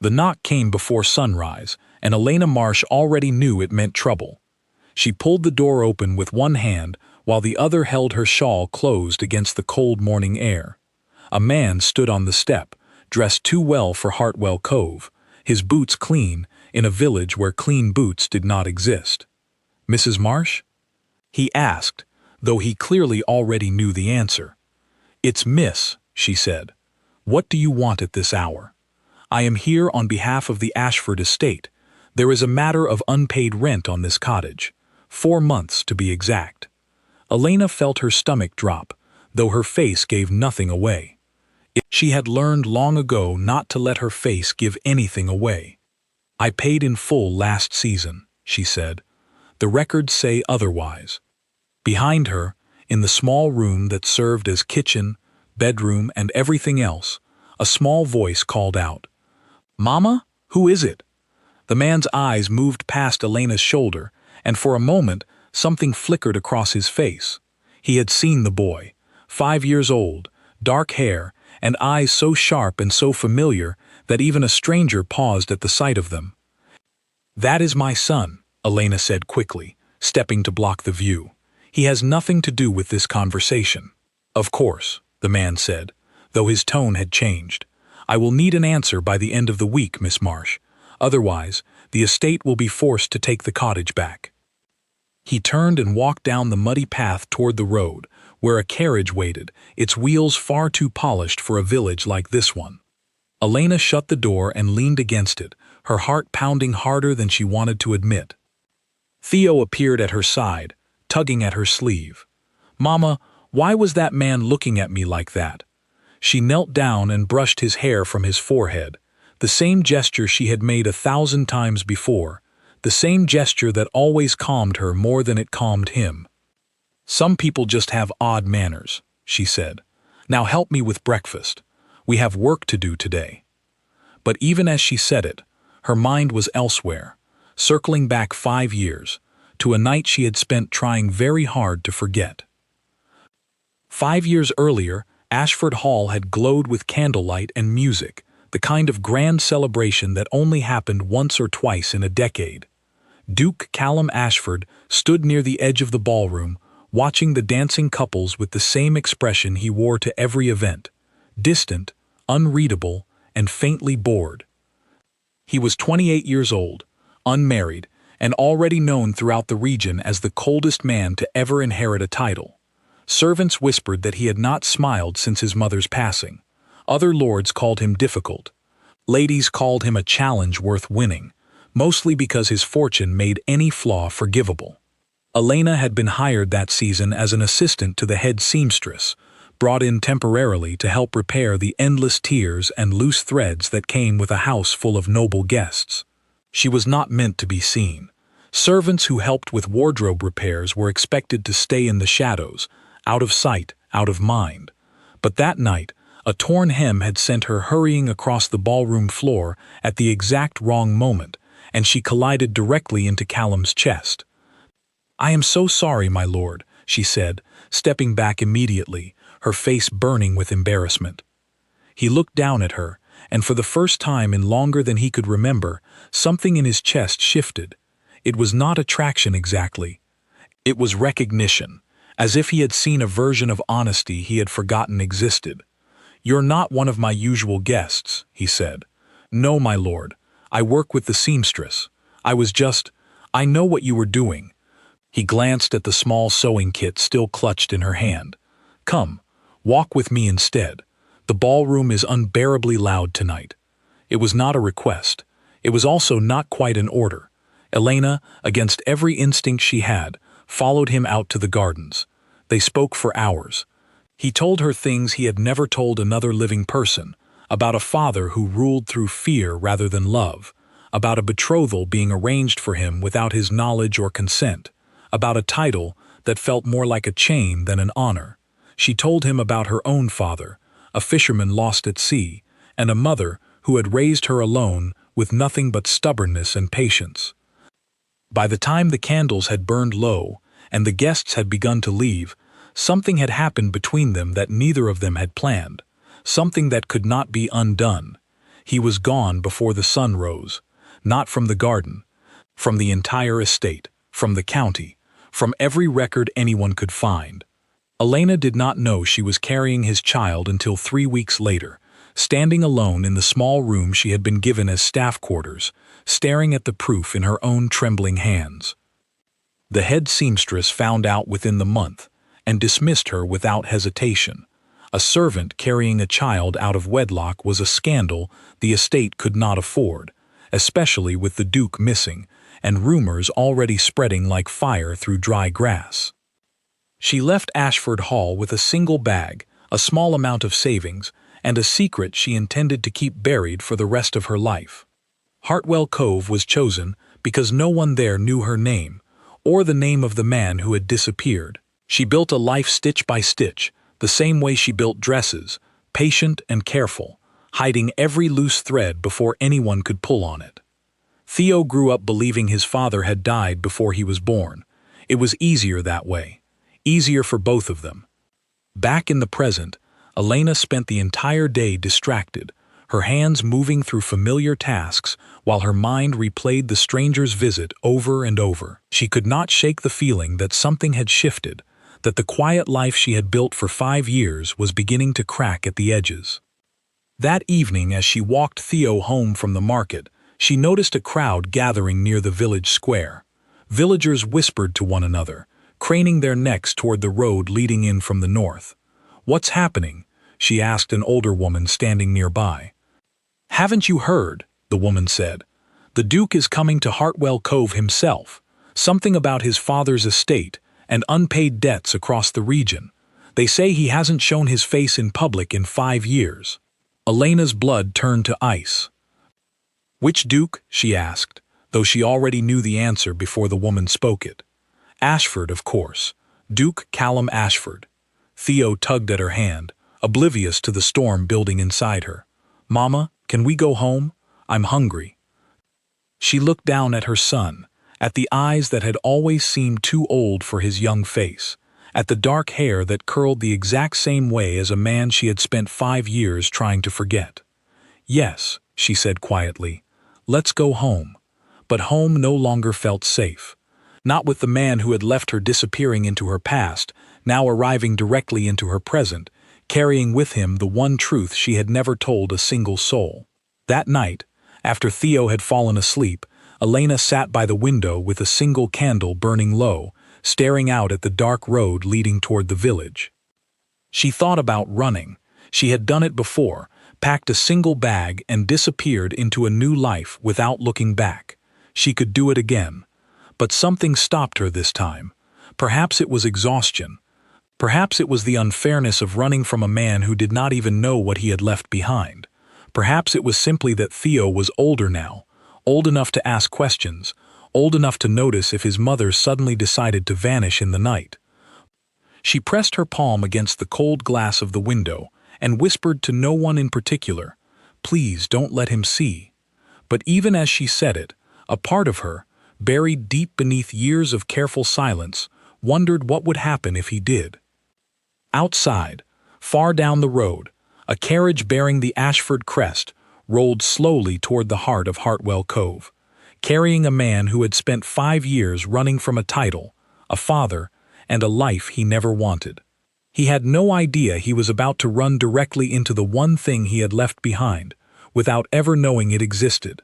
The knock came before sunrise, and Elena Marsh already knew it meant trouble. She pulled the door open with one hand while the other held her shawl closed against the cold morning air. A man stood on the step, dressed too well for Hartwell Cove, his boots clean, in a village where clean boots did not exist. "Mrs. Marsh?" he asked, though he clearly already knew the answer. "It's Miss," she said. "What do you want at this hour?" "I am here on behalf of the Ashford estate. There is a matter of unpaid rent on this cottage. 4 months, to be exact." Elena felt her stomach drop, though her face gave nothing away. She had learned long ago not to let her face give anything away. "I paid in full last season," she said. "The records say otherwise." Behind her, in the small room that served as kitchen, bedroom, and everything else, a small voice called out, "Mama, who is it?" The man's eyes moved past Elena's shoulder, and for a moment something flickered across his face. He had seen the boy, 5 years old, dark hair, and eyes so sharp and so familiar that even a stranger paused at the sight of them. "That is my son," Elena said quickly, stepping to block the view. "He has nothing to do with this conversation." "Of course," the man said, though his tone had changed. "I will need an answer by the end of the week, Miss Marsh. Otherwise, the estate will be forced to take the cottage back." He turned and walked down the muddy path toward the road, where a carriage waited, its wheels far too polished for a village like this one. Elena shut the door and leaned against it, her heart pounding harder than she wanted to admit. Theo appeared at her side, tugging at her sleeve. "Mama, why was that man looking at me like that?" She knelt down and brushed his hair from his forehead, the same gesture she had made 1,000 times before, the same gesture that always calmed her more than it calmed him. "Some people just have odd manners," she said. "Now help me with breakfast. We have work to do today." But even as she said it, her mind was elsewhere, circling back 5 years, to a night she had spent trying very hard to forget. 5 years earlier, Ashford Hall had glowed with candlelight and music, the kind of grand celebration that only happened once or twice in a decade. Duke Callum Ashford stood near the edge of the ballroom, watching the dancing couples with the same expression he wore to every event, distant, unreadable, and faintly bored. He was 28 years old, unmarried, and already known throughout the region as the coldest man to ever inherit a title. Servants whispered that he had not smiled since his mother's passing. Other lords called him difficult. Ladies called him a challenge worth winning, mostly because his fortune made any flaw forgivable. Elena had been hired that season as an assistant to the head seamstress, brought in temporarily to help repair the endless tears and loose threads that came with a house full of noble guests. She was not meant to be seen. Servants who helped with wardrobe repairs were expected to stay in the shadows, out of sight, out of mind. But that night, a torn hem had sent her hurrying across the ballroom floor at the exact wrong moment, and she collided directly into Callum's chest. "I am so sorry, my lord," she said, stepping back immediately, her face burning with embarrassment. He looked down at her, and for the first time in longer than he could remember, something in his chest shifted. It was not attraction exactly. It was recognition, as if he had seen a version of honesty he had forgotten existed. "You're not one of my usual guests," he said. "No, my lord. I work with the seamstress. I know what you were doing." He glanced at the small sewing kit still clutched in her hand. "Come, walk with me instead. The ballroom is unbearably loud tonight." It was not a request. It was also not quite an order. Elena, against every instinct she had, followed him out to the gardens. They spoke for hours. He told her things he had never told another living person, about a father who ruled through fear rather than love, about a betrothal being arranged for him without his knowledge or consent, about a title that felt more like a chain than an honor. She told him about her own father, a fisherman lost at sea, and a mother who had raised her alone with nothing but stubbornness and patience. By the time the candles had burned low and the guests had begun to leave, something had happened between them that neither of them had planned, something that could not be undone. He was gone before the sun rose, not from the garden, from the entire estate, from the county, from every record anyone could find. Elena did not know she was carrying his child until 3 weeks later, standing alone in the small room she had been given as staff quarters, staring at the proof in her own trembling hands. The head seamstress found out within the month and dismissed her without hesitation. A servant carrying a child out of wedlock was a scandal the estate could not afford, especially with the Duke missing and rumors already spreading like fire through dry grass. She left Ashford Hall with a single bag, a small amount of savings, and a secret she intended to keep buried for the rest of her life. Heartfelt Cove was chosen because no one there knew her name, or the name of the man who had disappeared. She built a life stitch by stitch, the same way she built dresses, patient and careful, hiding every loose thread before anyone could pull on it. Theo grew up believing his father had died before he was born. It was easier that way, easier for both of them. Back in the present, Elena spent the entire day distracted, her hands moving through familiar tasks while her mind replayed the stranger's visit over and over. She could not shake the feeling that something had shifted, that the quiet life she had built for 5 years was beginning to crack at the edges. That evening, as she walked Theo home from the market, she noticed a crowd gathering near the village square. Villagers whispered to one another, craning their necks toward the road leading in from the north. "What's happening?" she asked an older woman standing nearby. "Haven't you heard?" the woman said. "The Duke is coming to Heartfelt Cove himself. Something about his father's estate and unpaid debts across the region. They say he hasn't shown his face in public in 5 years. Elena's blood turned to ice. "Which Duke?" she asked, though she already knew the answer before the woman spoke it. "Ashford, of course. Duke Callum Ashford." Theo tugged at her hand, oblivious to the storm building inside her. "Mama, can we go home? I'm hungry." She looked down at her son, at the eyes that had always seemed too old for his young face, at the dark hair that curled the exact same way as a man she had spent 5 years trying to forget. "Yes," she said quietly, "let's go home." But home no longer felt safe. Not with the man who had left her disappearing into her past, now arriving directly into her present, carrying with him the one truth she had never told a single soul. That night, after Theo had fallen asleep, Elena sat by the window with a single candle burning low, staring out at the dark road leading toward the village. She thought about running. She had done it before, packed a single bag and disappeared into a new life without looking back. She could do it again. But something stopped her this time. Perhaps it was exhaustion. Perhaps it was the unfairness of running from a man who did not even know what he had left behind. Perhaps it was simply that Theo was older now, old enough to ask questions, old enough to notice if his mother suddenly decided to vanish in the night. She pressed her palm against the cold glass of the window and whispered to no one in particular, "Please don't let him see." But even as she said it, a part of her, buried deep beneath years of careful silence, wondered what would happen if he did. Outside, far down the road, a carriage bearing the Ashford crest rolled slowly toward the heart of Heartfelt Cove, carrying a man who had spent 5 years running from a title, a father, and a life he never wanted. He had no idea he was about to run directly into the one thing he had left behind, without ever knowing it existed.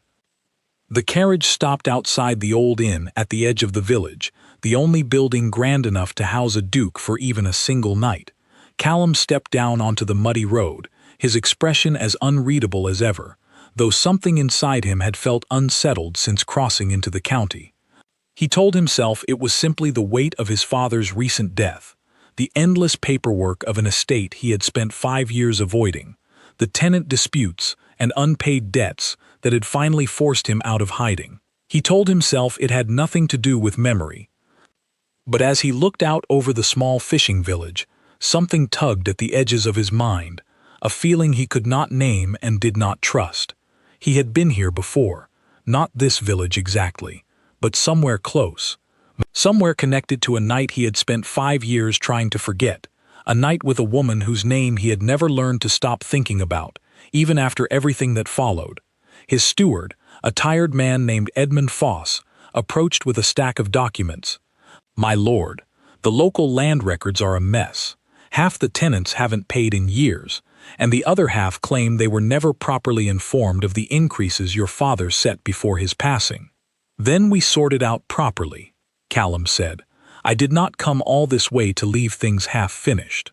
The carriage stopped outside the old inn at the edge of the village, the only building grand enough to house a duke for even a single night. Callum stepped down onto the muddy road, his expression as unreadable as ever, though something inside him had felt unsettled since crossing into the county. He told himself it was simply the weight of his father's recent death, the endless paperwork of an estate he had spent 5 years avoiding, the tenant disputes and unpaid debts that had finally forced him out of hiding. He told himself it had nothing to do with memory. But as he looked out over the small fishing village, something tugged at the edges of his mind, a feeling he could not name and did not trust. He had been here before, not this village exactly, but somewhere close, somewhere connected to a night he had spent 5 years trying to forget, a night with a woman whose name he had never learned to stop thinking about, even after everything that followed. His steward, a tired man named Edmund Foss, approached with a stack of documents. "My lord, the local land records are a mess. Half the tenants haven't paid in years, and the other half claim they were never properly informed of the increases your father set before his passing." "Then we sorted out properly," Callum said. "I did not come all this way to leave things half-finished."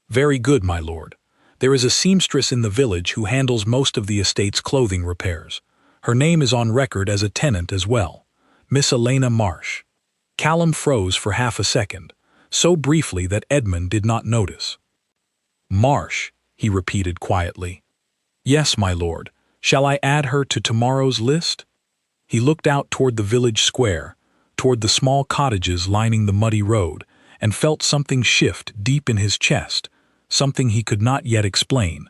"Very good, my lord. There is a seamstress in the village who handles most of the estate's clothing repairs. Her name is on record as a tenant as well, Miss Elena Marsh." Callum froze for half a second, so briefly that Edmund did not notice. "Marsh," he repeated quietly. "Yes, my lord. Shall I add her to tomorrow's list?" He looked out toward the village square, toward the small cottages lining the muddy road, and felt something shift deep in his chest, something he could not yet explain.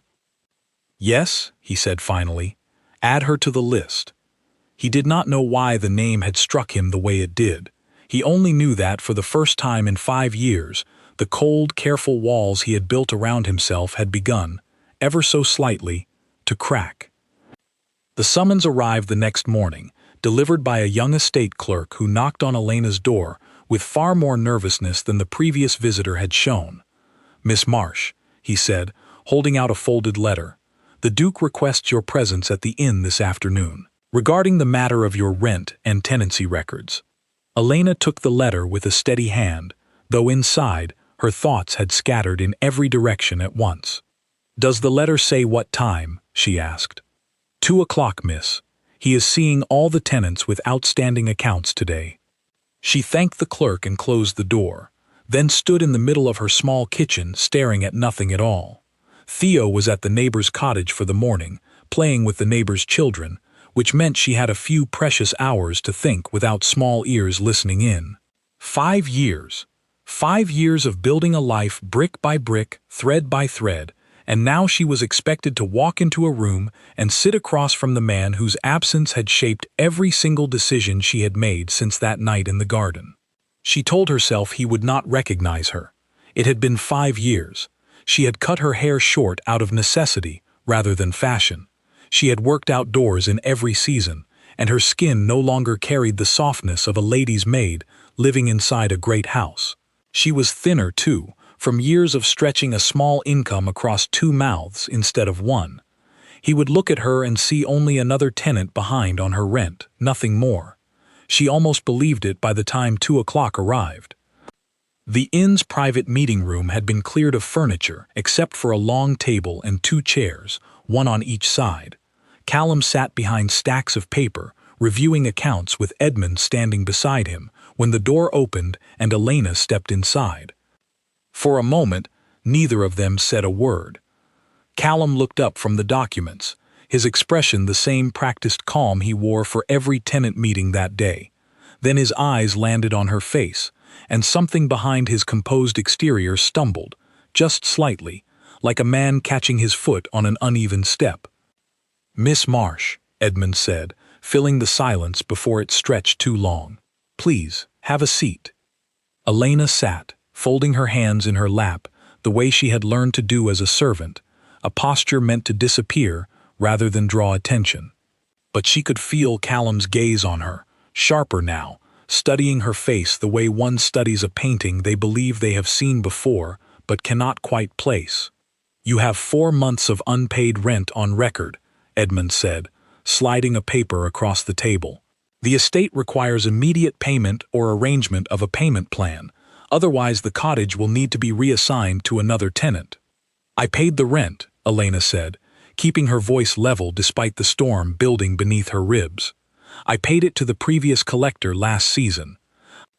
"Yes," he said finally, "add her to the list." He did not know why the name had struck him the way it did. He only knew that, for the first time in 5 years, the cold, careful walls he had built around himself had begun, ever so slightly, to crack. The summons arrived the next morning, delivered by a young estate clerk who knocked on Elena's door with far more nervousness than the previous visitor had shown. "Miss Marsh," he said, holding out a folded letter, "the Duke requests your presence at the inn this afternoon, regarding the matter of your rent and tenancy records." Elena took the letter with a steady hand, though inside, her thoughts had scattered in every direction at once. "Does the letter say what time?" she asked. 2 o'clock, miss. He is seeing all the tenants with outstanding accounts today." She thanked the clerk and closed the door, then stood in the middle of her small kitchen staring at nothing at all. Theo was at the neighbor's cottage for the morning, playing with the neighbor's children, which meant she had a few precious hours to think without small ears listening in. 5 years. 5 years of building a life brick by brick, thread by thread, and now she was expected to walk into a room and sit across from the man whose absence had shaped every single decision she had made since that night in the garden. She told herself he would not recognize her. It had been 5 years. She had cut her hair short out of necessity rather than fashion. She had worked outdoors in every season, and her skin no longer carried the softness of a lady's maid living inside a great house. She was thinner, too, from years of stretching a small income across 2 mouths instead of 1. He would look at her and see only another tenant behind on her rent, nothing more. She almost believed it by the time 2 o'clock arrived. The inn's private meeting room had been cleared of furniture except for a long table and 2 chairs, one on each side. Callum sat behind stacks of paper, reviewing accounts with Edmund standing beside him, when the door opened and Elena stepped inside. For a moment, neither of them said a word. Callum looked up from the documents, his expression the same practiced calm he wore for every tenant meeting that day. Then his eyes landed on her face, and something behind his composed exterior stumbled, just slightly, like a man catching his foot on an uneven step. "Miss Marsh," Edmund said, filling the silence before it stretched too long. "Please, have a seat." Elena sat, folding her hands in her lap, the way she had learned to do as a servant, a posture meant to disappear rather than draw attention. But she could feel Callum's gaze on her, sharper now, studying her face the way one studies a painting they believe they have seen before but cannot quite place. "You have 4 months of unpaid rent on record," Edmund said, sliding a paper across the table. "The estate requires immediate payment or arrangement of a payment plan. Otherwise, the cottage will need to be reassigned to another tenant." "I paid the rent," Elena said, keeping her voice level despite the storm building beneath her ribs. "I paid it to the previous collector last season.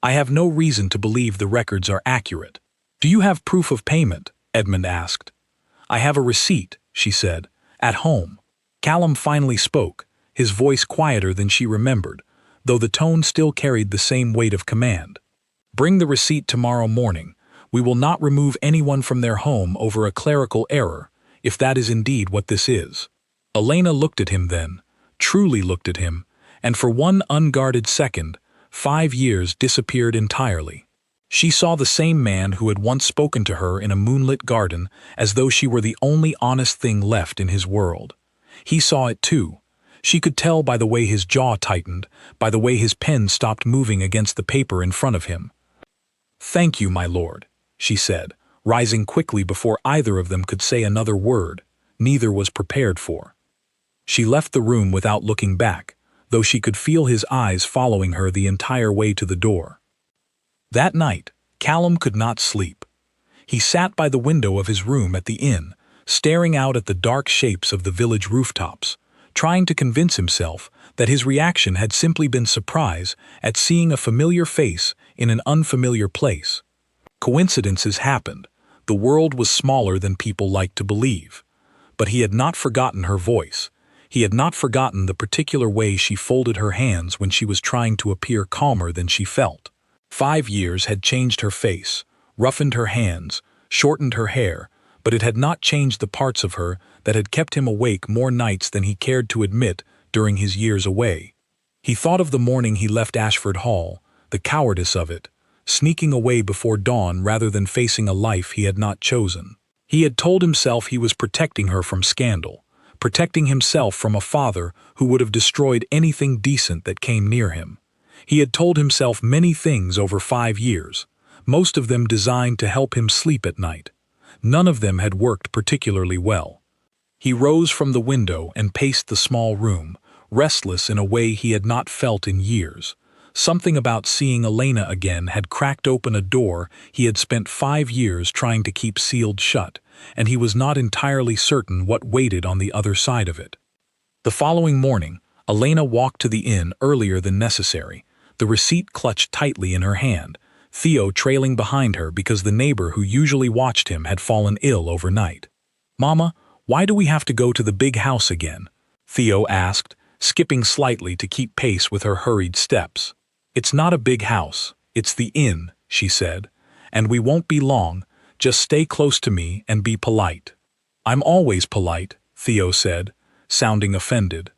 I have no reason to believe the records are accurate." "Do you have proof of payment?" Edmund asked. "I have a receipt," she said, "at home." Callum finally spoke, his voice quieter than she remembered, though the tone still carried the same weight of command. "Bring the receipt tomorrow morning. We will not remove anyone from their home over a clerical error, if that is indeed what this is." Elena looked at him then, truly looked at him, and for one unguarded second, 5 years disappeared entirely. She saw the same man who had once spoken to her in a moonlit garden as though she were the only honest thing left in his world. He saw it too, She could tell by the way his jaw tightened, by the way his pen stopped moving against the paper in front of him. "Thank you, my lord," she said, rising quickly before either of them could say another word. Neither was prepared for. She left the room without looking back, though she could feel his eyes following her the entire way to the door. That night, Callum could not sleep. He sat by the window of his room at the inn, staring out at the dark shapes of the village rooftops, trying to convince himself that his reaction had simply been surprise at seeing a familiar face in an unfamiliar place. Coincidences happened. The world was smaller than people liked to believe. But he had not forgotten her voice. He had not forgotten the particular way she folded her hands when she was trying to appear calmer than she felt. 5 years had changed her face, roughened her hands, shortened her hair, but it had not changed the parts of her that had kept him awake more nights than he cared to admit during his years away. He thought of the morning he left Ashford Hall, the cowardice of it, sneaking away before dawn rather than facing a life he had not chosen. He had told himself he was protecting her from scandal, protecting himself from a father who would have destroyed anything decent that came near him. He had told himself many things over 5 years, most of them designed to help him sleep at night. None of them had worked particularly well. He rose from the window and paced the small room, restless in a way he had not felt in years. Something about seeing Elena again had cracked open a door he had spent 5 years trying to keep sealed shut, and he was not entirely certain what waited on the other side of it. The following morning, Elena walked to the inn earlier than necessary, the receipt clutched tightly in her hand, Theo trailing behind her because the neighbor who usually watched him had fallen ill overnight. "Mama, why do we have to go to the big house again?" Theo asked, skipping slightly to keep pace with her hurried steps. "It's not a big house, it's the inn," she said, "and we won't be long, just stay close to me and be polite." "I'm always polite," Theo said, sounding offended.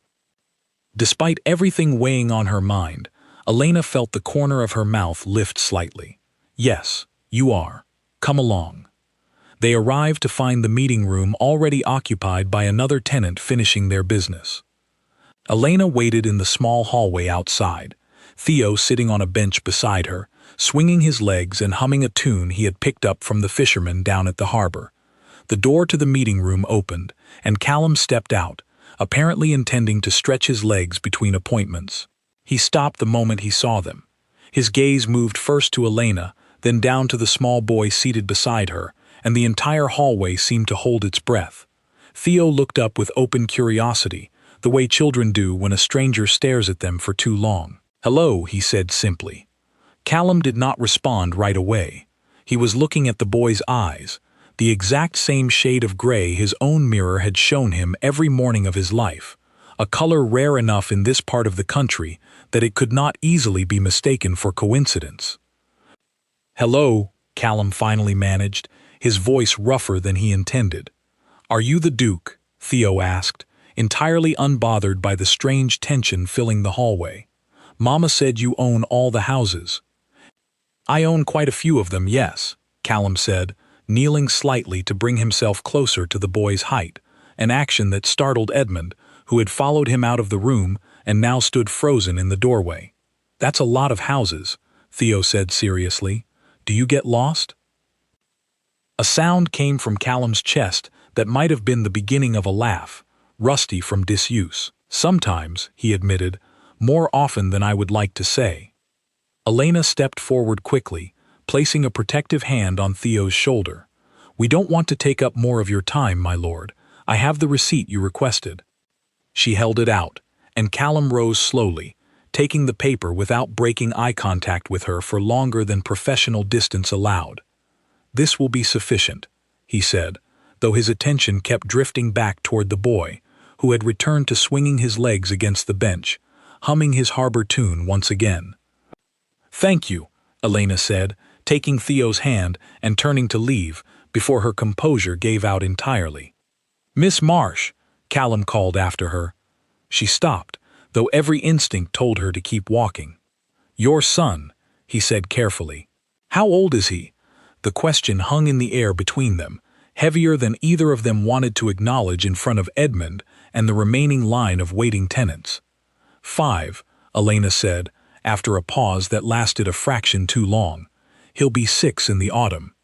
Despite everything weighing on her mind, Elena felt the corner of her mouth lift slightly. "Yes, you are. Come along." They arrived to find the meeting room already occupied by another tenant finishing their business. Elena waited in the small hallway outside, Theo sitting on a bench beside her, swinging his legs and humming a tune he had picked up from the fishermen down at the harbor. The door to the meeting room opened, and Callum stepped out, apparently intending to stretch his legs between appointments. He stopped the moment he saw them. His gaze moved first to Elena, then down to the small boy seated beside her, and the entire hallway seemed to hold its breath. Theo looked up with open curiosity, the way children do when a stranger stares at them for too long. "Hello," he said simply. Callum did not respond right away. He was looking at the boy's eyes, the exact same shade of gray his own mirror had shown him every morning of his life, a color rare enough in this part of the country that it could not easily be mistaken for coincidence. "Hello," Callum finally managed, his voice rougher than he intended. "Are you the Duke?" Theo asked, entirely unbothered by the strange tension filling the hallway. "Mama said you own all the houses." "I own quite a few of them, yes," Callum said, kneeling slightly to bring himself closer to the boy's height, an action that startled Edmund, who had followed him out of the room and now stood frozen in the doorway. "That's a lot of houses," Theo said seriously. "Do you get lost?" A sound came from Callum's chest that might have been the beginning of a laugh, rusty from disuse. "Sometimes," he admitted, "more often than I would like to say." Elena stepped forward quickly, placing a protective hand on Theo's shoulder. "We don't want to take up more of your time, my lord. I have the receipt you requested." She held it out, and Callum rose slowly, taking the paper without breaking eye contact with her for longer than professional distance allowed. "This will be sufficient," he said, though his attention kept drifting back toward the boy, who had returned to swinging his legs against the bench, humming his harbor tune once again. "Thank you," Elena said, taking Theo's hand and turning to leave before her composure gave out entirely. "Miss Marsh," Callum called after her. She stopped, though every instinct told her to keep walking. "Your son," he said carefully. "How old is he?" The question hung in the air between them, heavier than either of them wanted to acknowledge in front of Edmund, and the remaining line of waiting tenants. 5, Elena said, after a pause that lasted a fraction too long. He'll be 6 in the autumn.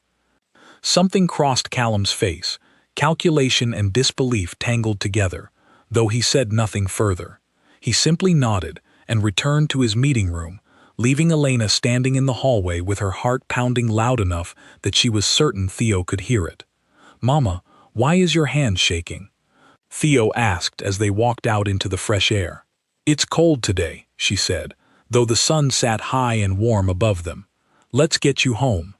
Something crossed Callum's face, calculation and disbelief tangled together, though he said nothing further. He simply nodded and returned to his meeting room, leaving Elena standing in the hallway with her heart pounding loud enough that she was certain Theo could hear it. "Mama, why is your hand shaking?" Theo asked as they walked out into the fresh air. "It's cold today," she said, though the sun sat high and warm above them. "Let's get you home."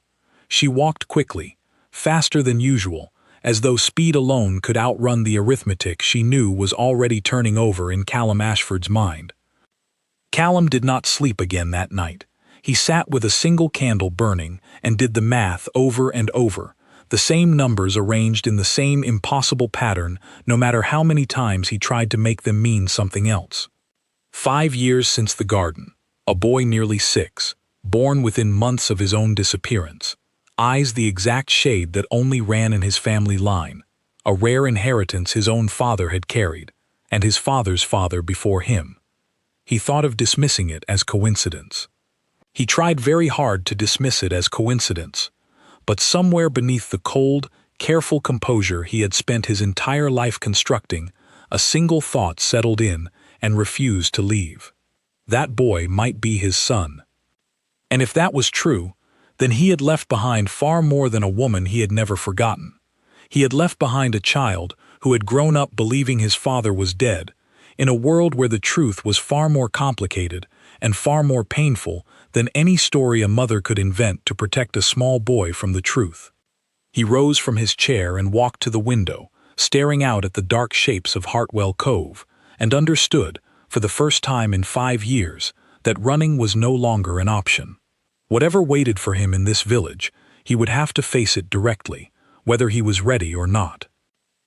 She walked quickly, faster than usual, as though speed alone could outrun the arithmetic she knew was already turning over in Callum Ashford's mind. Callum did not sleep again that night. He sat with a single candle burning and did the math over and over, the same numbers arranged in the same impossible pattern no matter how many times he tried to make them mean something else. 5 years since the garden, a boy nearly 6, born within months of his own disappearance, eyes the exact shade that only ran in his family line, a rare inheritance his own father had carried, and his father's father before him. He thought of dismissing it as coincidence. He tried very hard to dismiss it as coincidence, but somewhere beneath the cold, careful composure he had spent his entire life constructing, a single thought settled in and refused to leave. That boy might be his son. And if that was true, then he had left behind far more than a woman he had never forgotten. He had left behind a child who had grown up believing his father was dead, in a world where the truth was far more complicated and far more painful than any story a mother could invent to protect a small boy from the truth. He rose from his chair and walked to the window, staring out at the dark shapes of Heartfelt Cove, and understood, for the first time in 5 years, that running was no longer an option. Whatever waited for him in this village, he would have to face it directly, whether he was ready or not.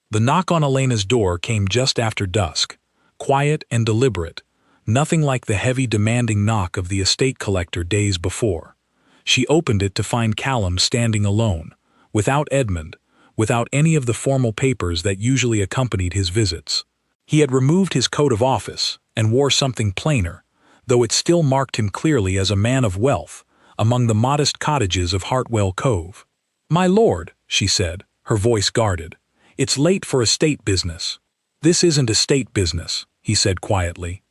The knock on Elena's door came just after dusk, quiet and deliberate, nothing like the heavy demanding knock of the estate collector days before. She opened it to find Callum standing alone, without Edmund, without any of the formal papers that usually accompanied his visits. He had removed his coat of office and wore something plainer, though it still marked him clearly as a man of wealth, among the modest cottages of Heartfelt Cove. "My lord," she said, her voice guarded, "it's late for estate business." "This isn't estate business," he said quietly.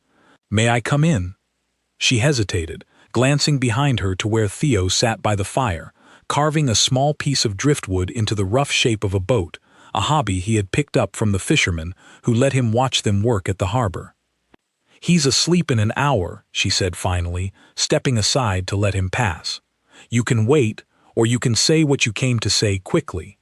"May I come in?" She hesitated, glancing behind her to where Theo sat by the fire, carving a small piece of driftwood into the rough shape of a boat, a hobby he had picked up from the fishermen who let him watch them work at the harbor. "He's asleep in an hour," she said finally, stepping aside to let him pass. "You can wait, or you can say what you came to say quickly."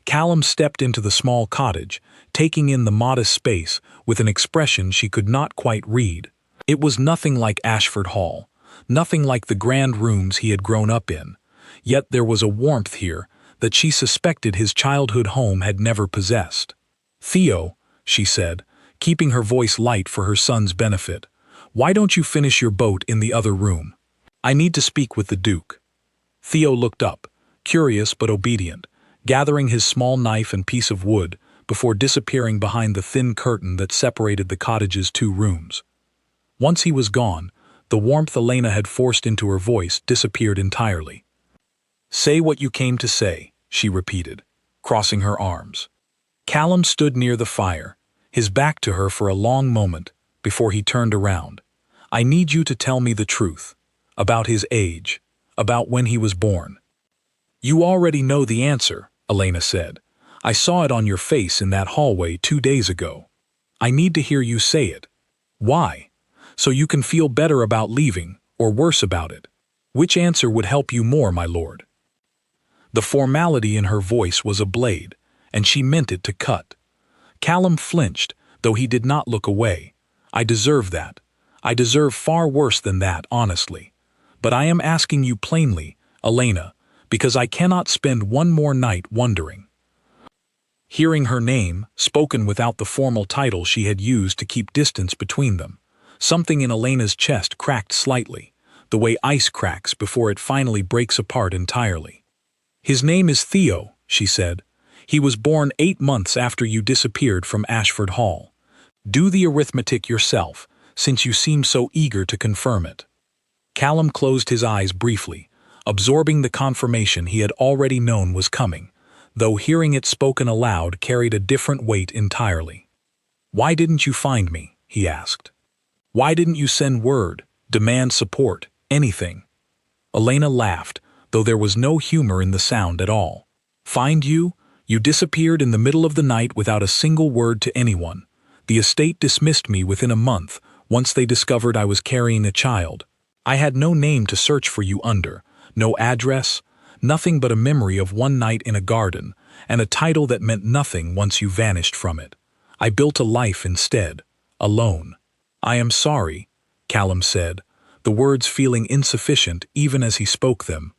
Callum stepped into the small cottage, taking in the modest space with an expression she could not quite read. It was nothing like Ashford Hall, nothing like the grand rooms he had grown up in, yet there was a warmth here that she suspected his childhood home had never possessed. "Theo," she said, keeping her voice light for her son's benefit, "why don't you finish your boat in the other room? I need to speak with the Duke." Theo looked up, curious but obedient, gathering his small knife and piece of wood before disappearing behind the thin curtain that separated the cottage's 2 rooms. Once he was gone, the warmth Elena had forced into her voice disappeared entirely. "Say what you came to say," she repeated, crossing her arms. Callum stood near the fire, his back to her for a long moment before he turned around. "I need you to tell me the truth, about his age, about when he was born." "You already know the answer," Elena said. "I saw it on your face in that hallway 2 days ago. I need to hear you say it." "Why?" "So you can feel better about leaving, or worse about it. Which answer would help you more, my lord?" The formality in her voice was a blade, and she meant it to cut. Callum flinched, though he did not look away. "I deserve that. I deserve far worse than that, honestly. But I am asking you plainly, Elena, because I cannot spend one more night wondering." Hearing her name, spoken without the formal title she had used to keep distance between them, something in Elena's chest cracked slightly, the way ice cracks before it finally breaks apart entirely. "His name is Theo," she said. "He was born 8 months after you disappeared from Ashford Hall. Do the arithmetic yourself, since you seem so eager to confirm it. Callum closed his eyes briefly, absorbing the confirmation he had already known was coming, though hearing it spoken aloud carried a different weight entirely. "Why didn't you find me?" he asked. "Why didn't you send word, demand support, anything?" Elena laughed, though there was no humor in the sound at all. "Find you? You disappeared in the middle of the night without a single word to anyone. The estate dismissed me within a month, once they discovered I was carrying a child. I had no name to search for you under, no address, nothing but a memory of one night in a garden, and a title that meant nothing once you vanished from it. I built a life instead, alone." "I am sorry," Callum said, the words feeling insufficient even as he spoke them.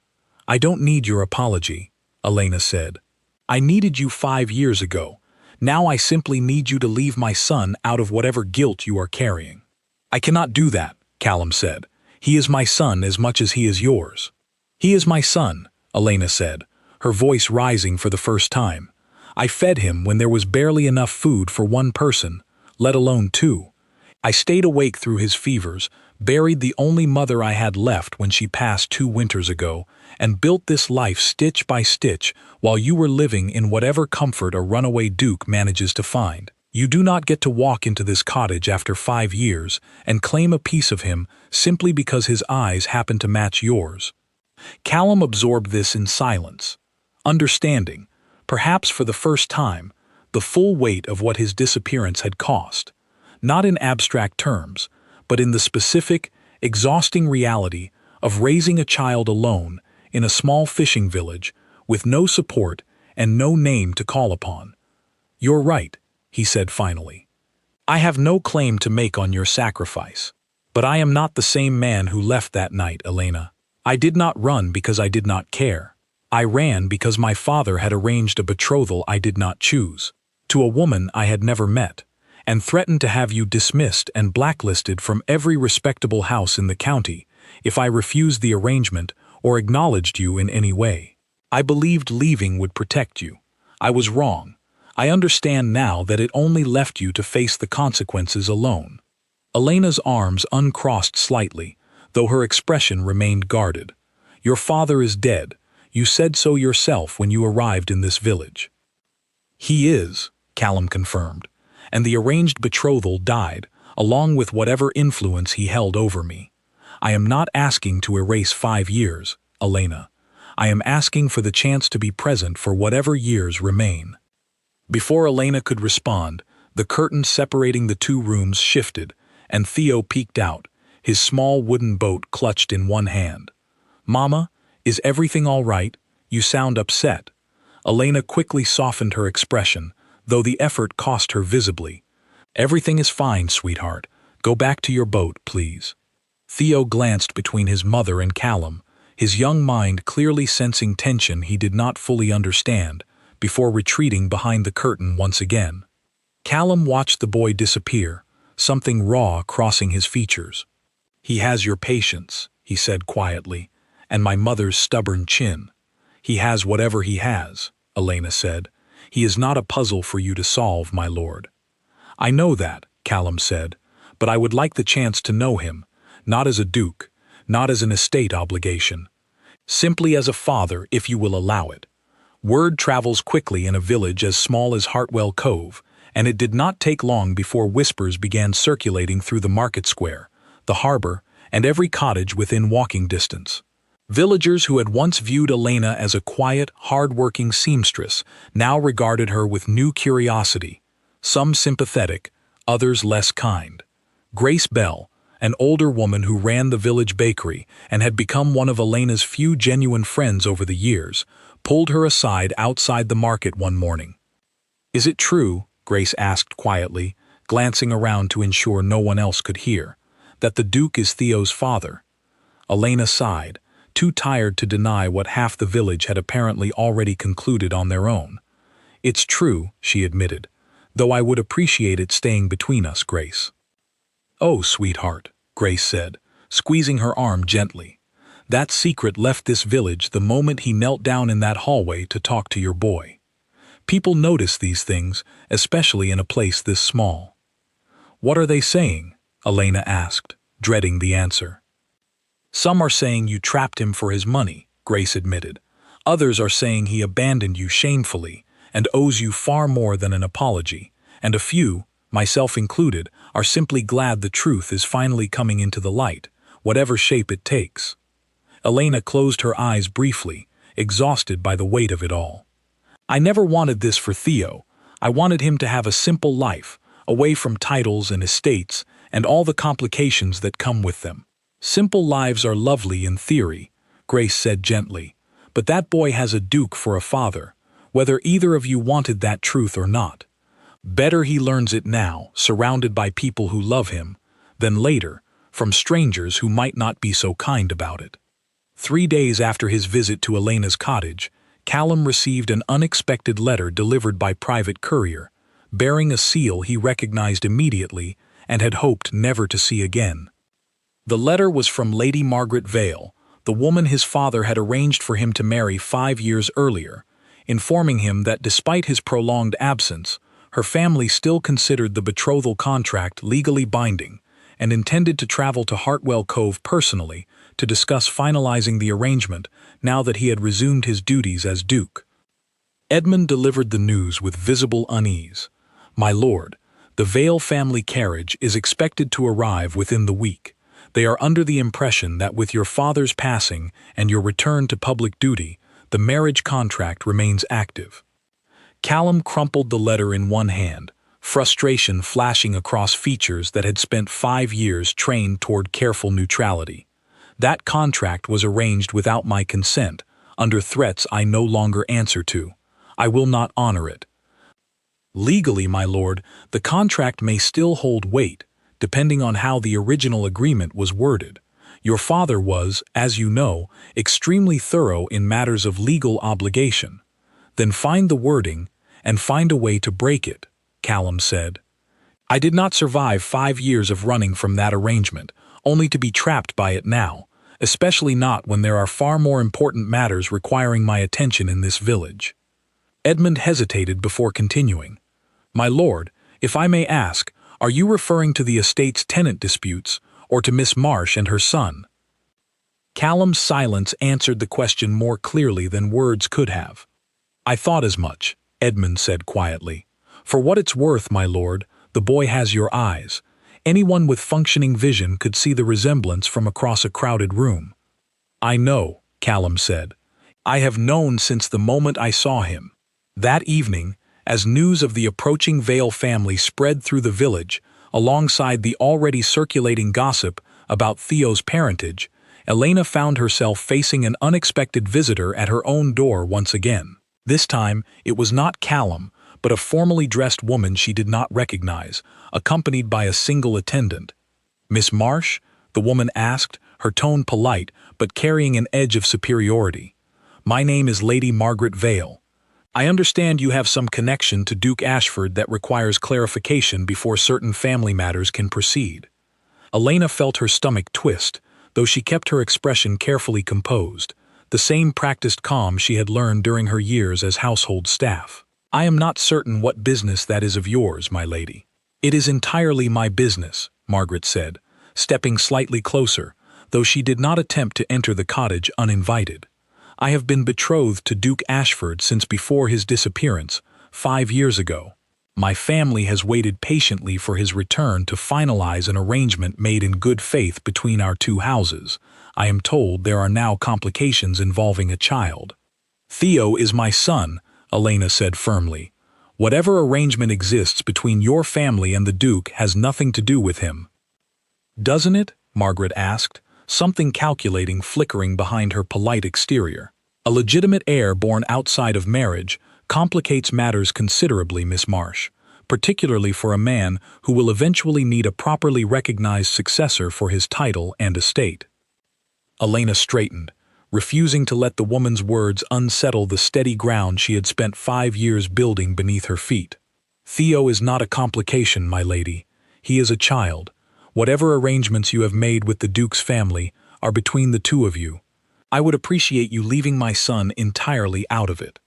"I don't need your apology," Elena said. "I needed you 5 years ago. Now I simply need you to leave my son out of whatever guilt you are carrying." "I cannot do that," Callum said. "He is my son as much as he is yours." "He is my son," Elena said, her voice rising for the first time. "I fed him when there was barely enough food for one person, let alone 2. I stayed awake through his fevers, buried the only mother I had left when she passed 2 winters ago, and built this life stitch by stitch while you were living in whatever comfort a runaway duke manages to find. You do not get to walk into this cottage after 5 years and claim a piece of him simply because his eyes happen to match yours." Callum absorbed this in silence, understanding, perhaps for the first time, the full weight of what his disappearance had cost, not in abstract terms, but in the specific, exhausting reality of raising a child alone in a small fishing village with no support and no name to call upon. "You're right," he said finally. "I have no claim to make on your sacrifice. But I am not the same man who left that night, Elena. I did not run because I did not care. I ran because my father had arranged a betrothal I did not choose, to a woman I had never met, and threatened to have you dismissed and blacklisted from every respectable house in the county if I refused the arrangement or acknowledged you in any way. I believed leaving would protect you. I was wrong. I understand now that it only left you to face the consequences alone." Elena's arms uncrossed slightly, though her expression remained guarded. "Your father is dead. You said so yourself when you arrived in this village." "He is," Callum confirmed, "and the arranged betrothal died, along with whatever influence he held over me. I am not asking to erase 5 years, Elena. I am asking for the chance to be present for whatever years remain." Before Elena could respond, the curtain separating the 2 rooms shifted, and Theo peeked out, his small wooden boat clutched in one hand. "Mama, is everything all right? You sound upset." Elena quickly softened her expression, though the effort cost her visibly. "Everything is fine, sweetheart. Go back to your boat, please." Theo glanced between his mother and Callum, his young mind clearly sensing tension he did not fully understand, before retreating behind the curtain once again. Callum watched the boy disappear, something raw crossing his features. "He has your patience," he said quietly, "and my mother's stubborn chin." "He has whatever he has," Elena said. "He is not a puzzle for you to solve, my lord." "I know that," Callum said, "but I would like the chance to know him, not as a duke, not as an estate obligation. Simply as a father, if you will allow it. Word travels quickly in a village as small as Heartfelt Cove, and it did not take long before whispers began circulating through the market square, the harbor, and every cottage within walking distance. Villagers who had once viewed Elena as a quiet, hard-working seamstress now regarded her with new curiosity, some sympathetic, others less kind. Grace Bell, an older woman who ran the village bakery and had become one of Elena's few genuine friends over the years, pulled her aside outside the market one morning. "Is it true," Grace asked quietly, glancing around to ensure no one else could hear, "that the Duke is Theo's father?" Elena sighed, too tired to deny what half the village had apparently already concluded on their own. "It's true," she admitted, "though I would appreciate it staying between us, Grace." "Oh, sweetheart," Grace said, squeezing her arm gently. "That secret left this village the moment he knelt down in that hallway to talk to your boy. People notice these things, especially in a place this small." What are they saying? Elena asked, dreading the answer. Some are saying you trapped him for his money, Grace admitted. Others are saying he abandoned you shamefully and owes you far more than an apology. And a few, myself included, are simply glad the truth is finally coming into the light, whatever shape it takes. Elena closed her eyes briefly, exhausted by the weight of it all. I never wanted this for Theo. I wanted him to have a simple life, away from titles and estates and all the complications that come with them. Simple lives are lovely in theory, Grace said gently, but that boy has a duke for a father, whether either of you wanted that truth or not. Better he learns it now, surrounded by people who love him, than later, from strangers who might not be so kind about it. 3 days after his visit to Elena's cottage, Callum received an unexpected letter delivered by private courier, bearing a seal he recognized immediately and had hoped never to see again. The letter was from Lady Margaret Vale, the woman his father had arranged for him to marry 5 years earlier, informing him that despite his prolonged absence, her family still considered the betrothal contract legally binding and intended to travel to Hartwell Cove personally to discuss finalizing the arrangement now that he had resumed his duties as Duke. Edmund delivered the news with visible unease. My lord, the Vale family carriage is expected to arrive within the week. They are under the impression that with your father's passing and your return to public duty, the marriage contract remains active. Callum crumpled the letter in one hand, frustration flashing across features that had spent 5 years trained toward careful neutrality. That contract was arranged without my consent, under threats I no longer answer to. I will not honor it. Legally, my lord, the contract may still hold weight, depending on how the original agreement was worded. Your father was, as you know, extremely thorough in matters of legal obligation. Then find the wording and find a way to break it, Callum said. I did not survive 5 years of running from that arrangement, only to be trapped by it now, especially not when there are far more important matters requiring my attention in this village. Edmund hesitated before continuing. My lord, if I may ask, are you referring to the estate's tenant disputes, or to Miss Marsh and her son? Callum's silence answered the question more clearly than words could have. I thought as much, Edmund said quietly. For what it's worth, my lord, the boy has your eyes. Anyone with functioning vision could see the resemblance from across a crowded room. I know, Callum said. I have known since the moment I saw him. That evening, as news of the approaching Vale family spread through the village, alongside the already circulating gossip about Theo's parentage, Elena found herself facing an unexpected visitor at her own door once again. This time, it was not Callum, but a formally dressed woman she did not recognize, accompanied by a single attendant. Miss Marsh? The woman asked, her tone polite, but carrying an edge of superiority. My name is Lady Margaret Vale. I understand you have some connection to Duke Ashford that requires clarification before certain family matters can proceed. Elena felt her stomach twist, though she kept her expression carefully composed, the same practiced calm she had learned during her years as household staff. I am not certain what business that is of yours, my lady. It is entirely my business, Margaret said, stepping slightly closer, though she did not attempt to enter the cottage uninvited. I have been betrothed to Duke Ashford since before his disappearance, 5 years ago. My family has waited patiently for his return to finalize an arrangement made in good faith between our two houses. I am told there are now complications involving a child. Theo is my son, Elena said firmly. Whatever arrangement exists between your family and the Duke has nothing to do with him. Doesn't it? Margaret asked, something calculating flickering behind her polite exterior. A legitimate heir born outside of marriage complicates matters considerably, Miss Marsh, particularly for a man who will eventually need a properly recognized successor for his title and estate. Elena straightened, refusing to let the woman's words unsettle the steady ground she had spent 5 years building beneath her feet. Theo is not a complication, my lady. He is a child. Whatever arrangements you have made with the Duke's family are between the two of you. I would appreciate you leaving my son entirely out of it.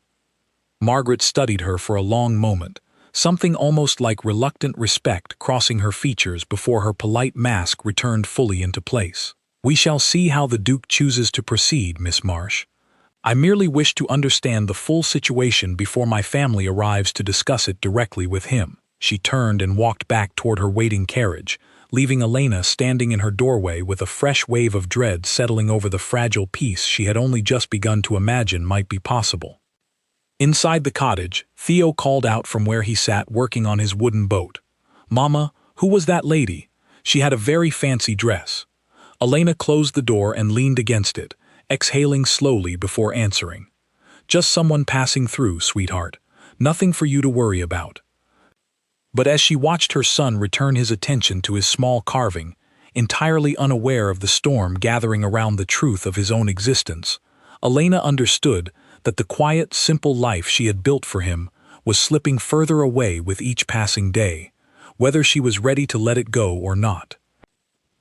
Margaret studied her for a long moment, something almost like reluctant respect crossing her features before her polite mask returned fully into place. "We shall see how the Duke chooses to proceed, Miss Marsh. I merely wish to understand the full situation before my family arrives to discuss it directly with him." She turned and walked back toward her waiting carriage, leaving Elena standing in her doorway with a fresh wave of dread settling over the fragile peace she had only just begun to imagine might be possible. Inside the cottage, Theo called out from where he sat working on his wooden boat. "Mama, who was that lady? She had a very fancy dress." Elena closed the door and leaned against it, exhaling slowly before answering. "Just someone passing through, sweetheart. Nothing for you to worry about." But as she watched her son return his attention to his small carving, entirely unaware of the storm gathering around the truth of his own existence, Elena understood that the quiet, simple life she had built for him was slipping further away with each passing day, whether she was ready to let it go or not.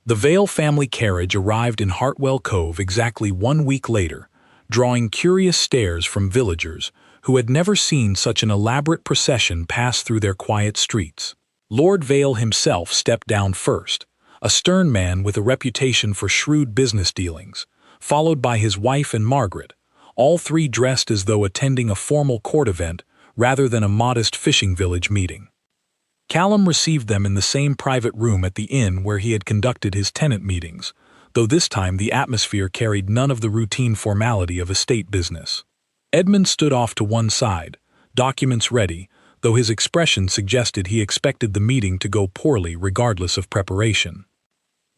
The Vale family carriage arrived in Hartwell Cove exactly 1 week later, drawing curious stares from villagers who had never seen such an elaborate procession pass through their quiet streets. Lord Vale himself stepped down first, a stern man with a reputation for shrewd business dealings, followed by his wife and Margaret, all three dressed as though attending a formal court event rather than a modest fishing village meeting. Callum received them in the same private room at the inn where he had conducted his tenant meetings, though this time the atmosphere carried none of the routine formality of estate business. Edmund stood off to one side, documents ready, though his expression suggested he expected the meeting to go poorly regardless of preparation.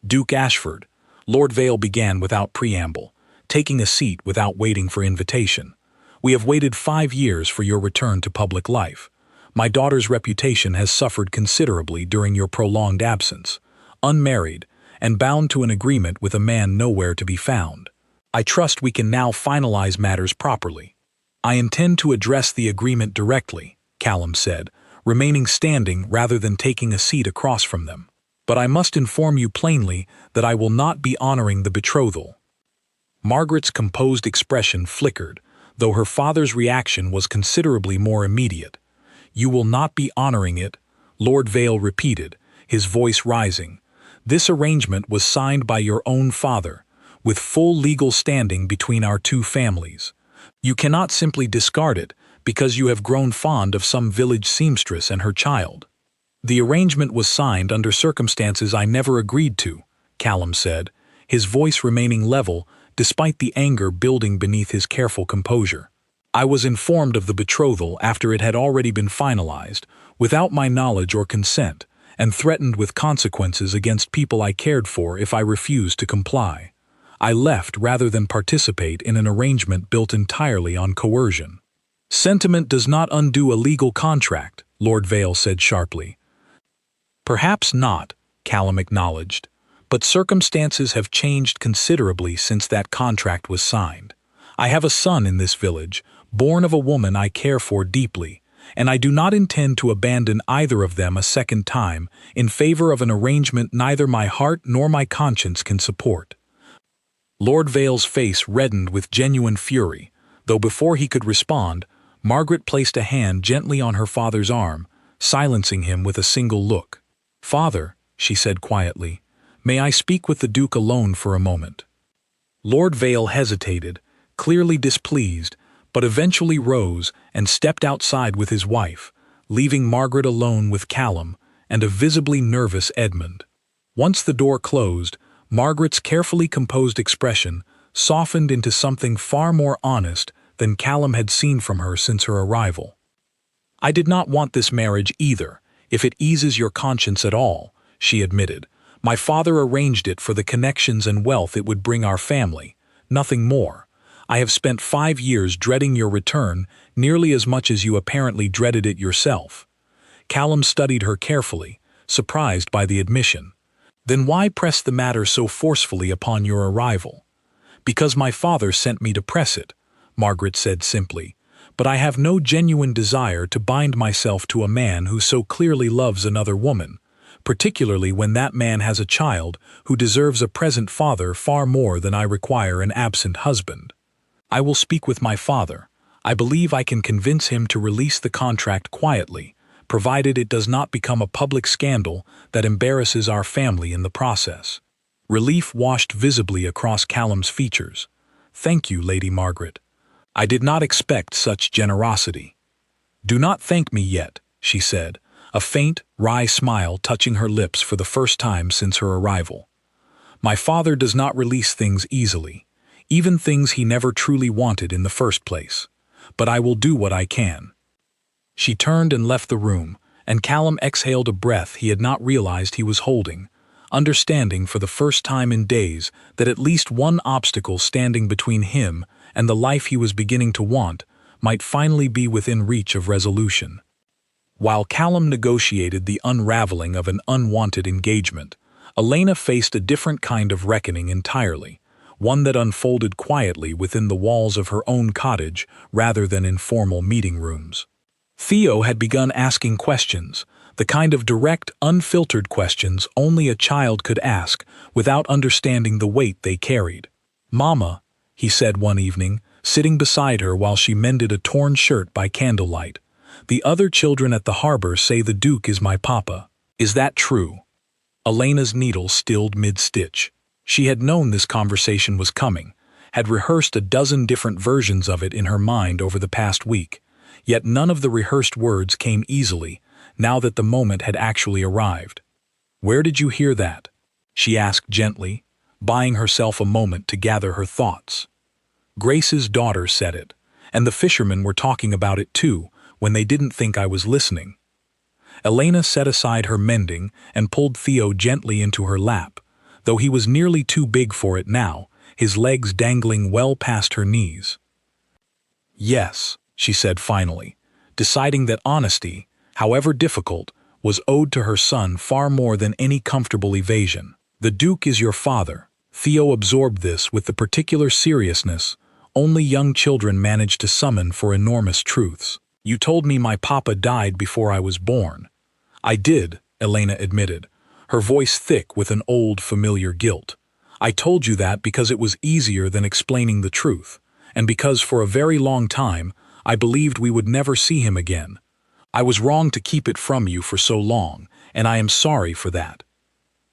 "Duke Ashford," Lord Vale began without preamble, taking a seat without waiting for invitation. "We have waited 5 years for your return to public life. My daughter's reputation has suffered considerably during your prolonged absence. Unmarried, and bound to an agreement with a man nowhere to be found. I trust we can now finalize matters properly." "I intend to address the agreement directly," Callum said, remaining standing rather than taking a seat across from them. "But I must inform you plainly that I will not be honoring the betrothal." Margaret's composed expression flickered, though her father's reaction was considerably more immediate. "You will not be honoring it," Lord Vale repeated, his voice rising. "This arrangement was signed by your own father, with full legal standing between our two families. You cannot simply discard it because you have grown fond of some village seamstress and her child." "The arrangement was signed under circumstances I never agreed to," Callum said, his voice remaining level despite the anger building beneath his careful composure. "I was informed of the betrothal after it had already been finalized, without my knowledge or consent, and threatened with consequences against people I cared for if I refused to comply. I left rather than participate in an arrangement built entirely on coercion." "Sentiment does not undo a legal contract," Lord Vale said sharply. "Perhaps not," Callum acknowledged, "but circumstances have changed considerably since that contract was signed. I have a son in this village, born of a woman I care for deeply, and I do not intend to abandon either of them a second time in favor of an arrangement neither my heart nor my conscience can support." Lord Vale's face reddened with genuine fury, though before he could respond, Margaret placed a hand gently on her father's arm, silencing him with a single look. "Father," she said quietly, "may I speak with the Duke alone for a moment?" Lord Vale hesitated, clearly displeased, but eventually rose and stepped outside with his wife, leaving Margaret alone with Callum and a visibly nervous Edmund. Once the door closed, Margaret's carefully composed expression softened into something far more honest than Callum had seen from her since her arrival. "I did not want this marriage either, if it eases your conscience at all," she admitted. "My father arranged it for the connections and wealth it would bring our family, nothing more. I have spent 5 years dreading your return nearly as much as you apparently dreaded it yourself." Callum studied her carefully, surprised by the admission. "Then why press the matter so forcefully upon your arrival?" "Because my father sent me to press it," Margaret said simply. "But I have no genuine desire to bind myself to a man who so clearly loves another woman, particularly when that man has a child who deserves a present father far more than I require an absent husband. I will speak with my father. I believe I can convince him to release the contract quietly, provided it does not become a public scandal that embarrasses our family in the process. Relief washed visibly across Callum's features. "Thank you, Lady Margaret. I did not expect such generosity." "Do not thank me yet," she said, a faint, wry smile touching her lips for the first time since her arrival. "My father does not release things easily, even things he never truly wanted in the first place. But I will do what I can." She turned and left the room, and Callum exhaled a breath he had not realized he was holding, understanding for the first time in days that at least one obstacle standing between him and the life he was beginning to want might finally be within reach of resolution. While Callum negotiated the unraveling of an unwanted engagement, Elena faced a different kind of reckoning entirely, one that unfolded quietly within the walls of her own cottage rather than in formal meeting rooms. Theo had begun asking questions, the kind of direct, unfiltered questions only a child could ask without understanding the weight they carried. "Mama," he said one evening, sitting beside her while she mended a torn shirt by candlelight, "the other children at the harbor say the Duke is my papa. Is that true?" Elena's needle stilled mid-stitch. She had known this conversation was coming, had rehearsed a dozen different versions of it in her mind over the past week, yet none of the rehearsed words came easily, now that the moment had actually arrived. "Where did you hear that?" she asked gently, buying herself a moment to gather her thoughts. "Grace's daughter said it, and the fishermen were talking about it too, when they didn't think I was listening." Elena set aside her mending and pulled Theo gently into her lap, though he was nearly too big for it now, his legs dangling well past her knees. "Yes," she said finally, deciding that honesty, however difficult, was owed to her son far more than any comfortable evasion. "The Duke is your father." Theo absorbed this with the particular seriousness only young children manage to summon for enormous truths. "You told me my papa died before I was born." "I did," Elena admitted, her voice thick with an old, familiar guilt. "I told you that because it was easier than explaining the truth, and because for a very long time I believed we would never see him again. I was wrong to keep it from you for so long, and I am sorry for that."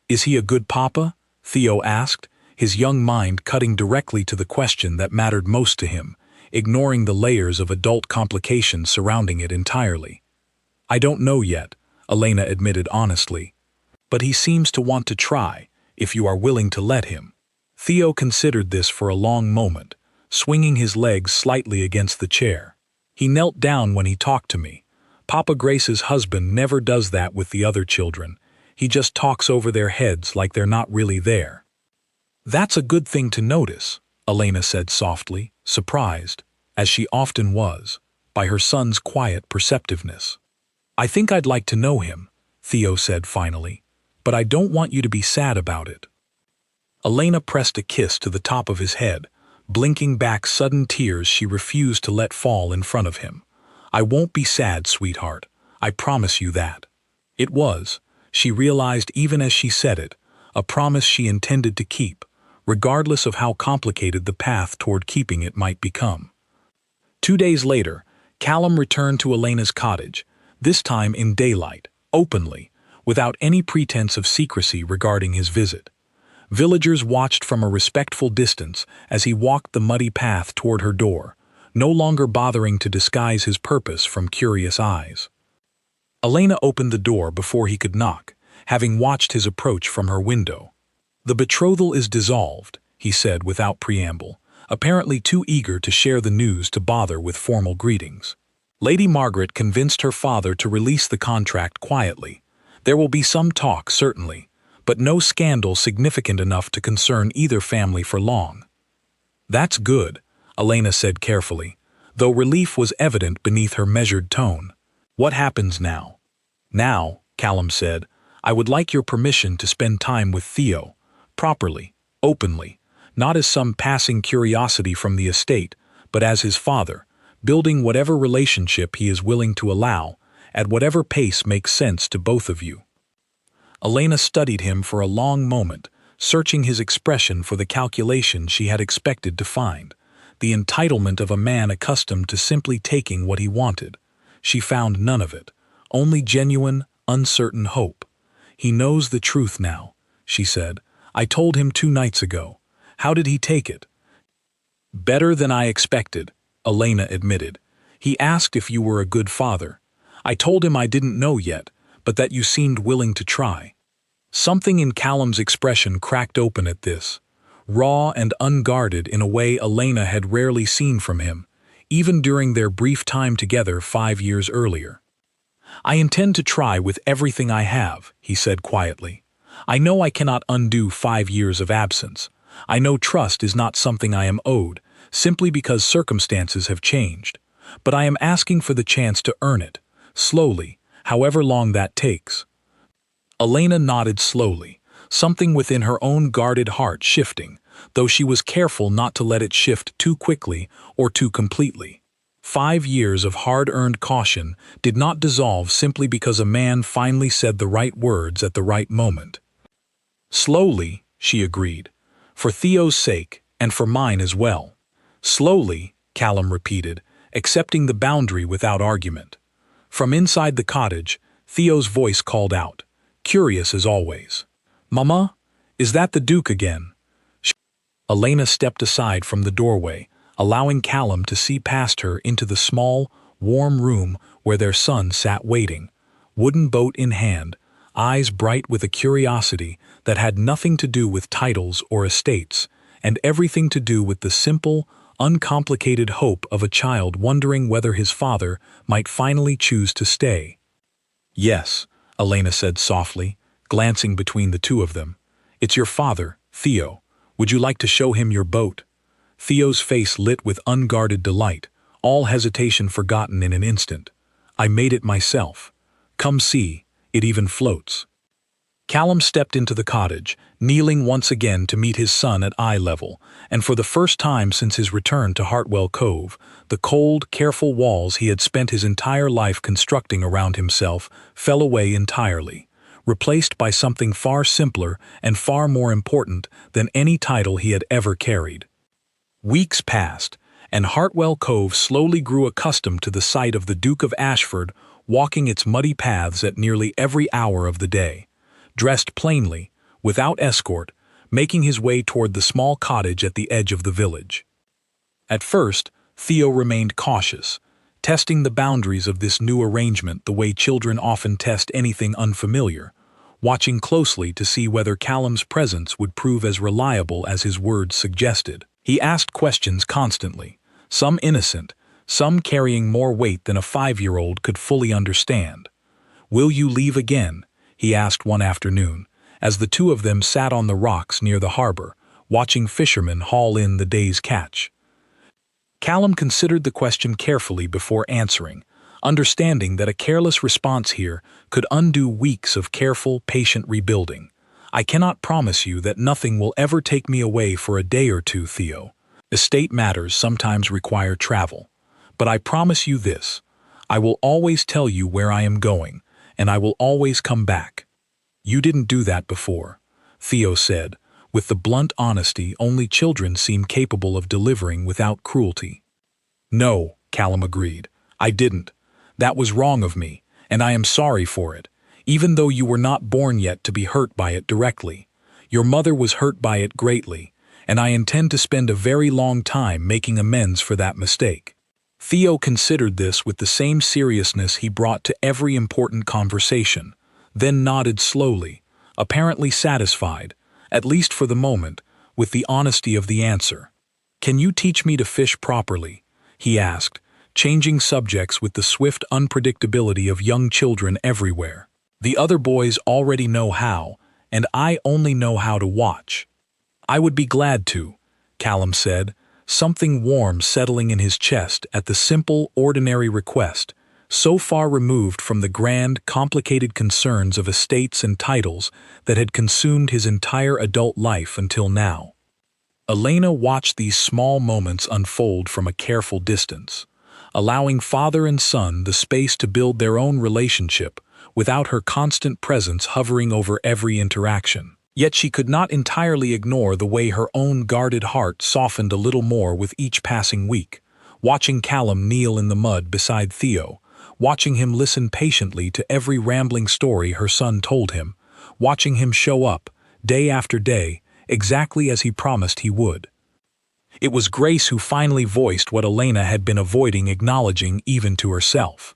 "Is he a good papa?" Theo asked, his young mind cutting directly to the question that mattered most to him, ignoring the layers of adult complications surrounding it entirely. "I don't know yet," Elena admitted honestly. "But he seems to want to try, if you are willing to let him." Theo considered this for a long moment, swinging his legs slightly against the chair. "He knelt down when he talked to me. Papa Grace's husband never does that with the other children. He just talks over their heads like they're not really there." "That's a good thing to notice," Elena said softly, surprised, as she often was, by her son's quiet perceptiveness. "I think I'd like to know him," Theo said finally, "but I don't want you to be sad about it." Elena pressed a kiss to the top of his head, blinking back sudden tears she refused to let fall in front of him. "I won't be sad, sweetheart. I promise you that." It was, she realized even as she said it, a promise she intended to keep, regardless of how complicated the path toward keeping it might become. 2 days later, Callum returned to Elena's cottage, this time in daylight, openly, without any pretense of secrecy regarding his visit. Villagers watched from a respectful distance as he walked the muddy path toward her door, no longer bothering to disguise his purpose from curious eyes. Elena opened the door before he could knock, having watched his approach from her window. "The betrothal is dissolved," he said without preamble, apparently too eager to share the news to bother with formal greetings. "Lady Margaret convinced her father to release the contract quietly. There will be some talk, certainly, but no scandal significant enough to concern either family for long." "That's good," Elena said carefully, though relief was evident beneath her measured tone. "What happens now?" "Now," Callum said, "I would like your permission to spend time with Theo, properly, openly, not as some passing curiosity from the estate, but as his father, building whatever relationship he is willing to allow, at whatever pace makes sense to both of you." Elena studied him for a long moment, searching his expression for the calculation she had expected to find, the entitlement of a man accustomed to simply taking what he wanted. She found none of it, only genuine, uncertain hope. "He knows the truth now," she said. "I told him 2 nights ago. How did he take it?" "Better than I expected," Elena admitted. "He asked if you were a good father. I told him I didn't know yet, but that you seemed willing to try." Something in Callum's expression cracked open at this, raw and unguarded in a way Elena had rarely seen from him, even during their brief time together 5 years earlier. "I intend to try with everything I have," he said quietly. "I know I cannot undo 5 years of absence. I know trust is not something I am owed, simply because circumstances have changed. But I am asking for the chance to earn it, slowly, however long that takes." Elena nodded slowly, something within her own guarded heart shifting, though she was careful not to let it shift too quickly or too completely. 5 years of hard-earned caution did not dissolve simply because a man finally said the right words at the right moment. "Slowly," she agreed, "for Theo's sake and for mine as well." "Slowly," Callum repeated, accepting the boundary without argument. From inside the cottage, Theo's voice called out, curious as always. "Mama, is that the Duke again?" Elena stepped aside from the doorway, allowing Callum to see past her into the small, warm room where their son sat waiting, wooden boat in hand, eyes bright with a curiosity that had nothing to do with titles or estates, and everything to do with the simple, uncomplicated hope of a child wondering whether his father might finally choose to stay. "Yes," Elena said softly, glancing between the two of them. "It's your father, Theo. Would you like to show him your boat?" Theo's face lit with unguarded delight, all hesitation forgotten in an instant. "I made it myself. Come see, it even floats." Callum stepped into the cottage, kneeling once again to meet his son at eye level, and for the first time since his return to Heartfelt Cove, the cold, careful walls he had spent his entire life constructing around himself fell away entirely, replaced by something far simpler and far more important than any title he had ever carried. Weeks passed, and Heartfelt Cove slowly grew accustomed to the sight of the Duke of Ashford walking its muddy paths at nearly every hour of the day, dressed plainly, without escort, making his way toward the small cottage at the edge of the village. At first, Theo remained cautious, testing the boundaries of this new arrangement the way children often test anything unfamiliar, watching closely to see whether Callum's presence would prove as reliable as his words suggested. He asked questions constantly, some innocent, some carrying more weight than a 5-year-old could fully understand. "Will you leave again?" he asked one afternoon, as the two of them sat on the rocks near the harbor, watching fishermen haul in the day's catch. Callum considered the question carefully before answering, understanding that a careless response here could undo weeks of careful, patient rebuilding. "I cannot promise you that nothing will ever take me away for a day or two, Theo. Estate matters sometimes require travel. But I promise you this, I will always tell you where I am going, and I will always come back." "You didn't do that before," Theo said, with the blunt honesty only children seem capable of delivering without cruelty. "No," Callum agreed, "I didn't. That was wrong of me, and I am sorry for it, even though you were not born yet to be hurt by it directly. Your mother was hurt by it greatly, and I intend to spend a very long time making amends for that mistake." Theo considered this with the same seriousness he brought to every important conversation, then nodded slowly, apparently satisfied, at least for the moment, with the honesty of the answer. "Can you teach me to fish properly?" he asked, changing subjects with the swift unpredictability of young children everywhere. "The other boys already know how, and I only know how to watch." "I would be glad to," Callum said, something warm settling in his chest at the simple, ordinary request, so far removed from the grand, complicated concerns of estates and titles that had consumed his entire adult life until now. Elena watched these small moments unfold from a careful distance, allowing father and son the space to build their own relationship without her constant presence hovering over every interaction. Yet she could not entirely ignore the way her own guarded heart softened a little more with each passing week, watching Callum kneel in the mud beside Theo, watching him listen patiently to every rambling story her son told him, watching him show up, day after day, exactly as he promised he would. It was Grace who finally voiced what Elena had been avoiding acknowledging even to herself.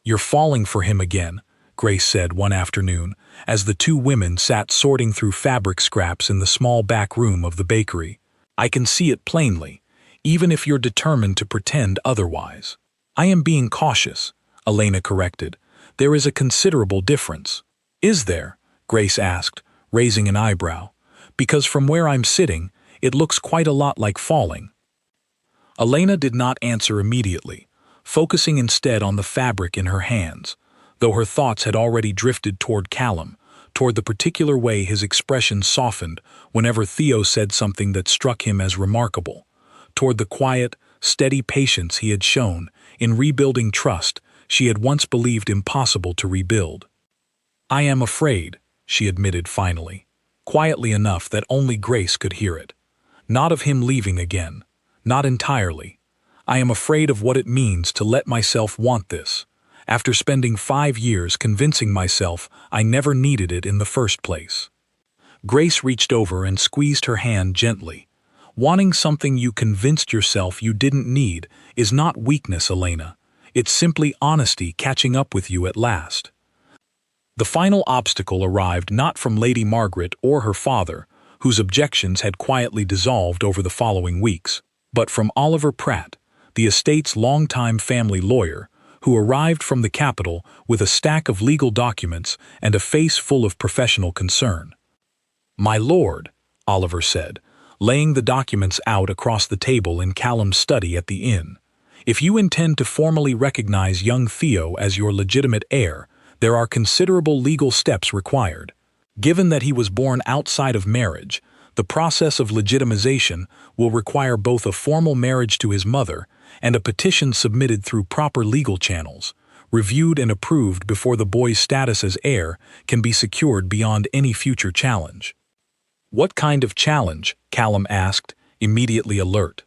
"You're falling for him again," Grace said one afternoon, as the two women sat sorting through fabric scraps in the small back room of the bakery. "I can see it plainly, even if you're determined to pretend otherwise." "I am being cautious," Elena corrected. "There is a considerable difference." "Is there?" Grace asked, raising an eyebrow. "Because from where I'm sitting, it looks quite a lot like falling." Elena did not answer immediately, focusing instead on the fabric in her hands, though her thoughts had already drifted toward Callum, toward the particular way his expression softened whenever Theo said something that struck him as remarkable, toward the quiet, steady patience he had shown in rebuilding trust she had once believed impossible to rebuild. "I am afraid," she admitted finally, quietly enough that only Grace could hear it. "Not of him leaving again. Not entirely. I am afraid of what it means to let myself want this, after spending 5 years convincing myself I never needed it in the first place." Grace reached over and squeezed her hand gently. "Wanting something you convinced yourself you didn't need is not weakness, Elena. It's simply honesty catching up with you at last." The final obstacle arrived not from Lady Margaret or her father, whose objections had quietly dissolved over the following weeks, but from Oliver Pratt, the estate's longtime family lawyer, who arrived from the capital with a stack of legal documents and a face full of professional concern. "My lord," Oliver said, laying the documents out across the table in Callum's study at the inn, "if you intend to formally recognize young Theo as your legitimate heir, there are considerable legal steps required. Given that he was born outside of marriage, the process of legitimization will require both a formal marriage to his mother and a petition submitted through proper legal channels, reviewed and approved before the boy's status as heir can be secured beyond any future challenge." "What kind of challenge?" Callum asked, immediately alert.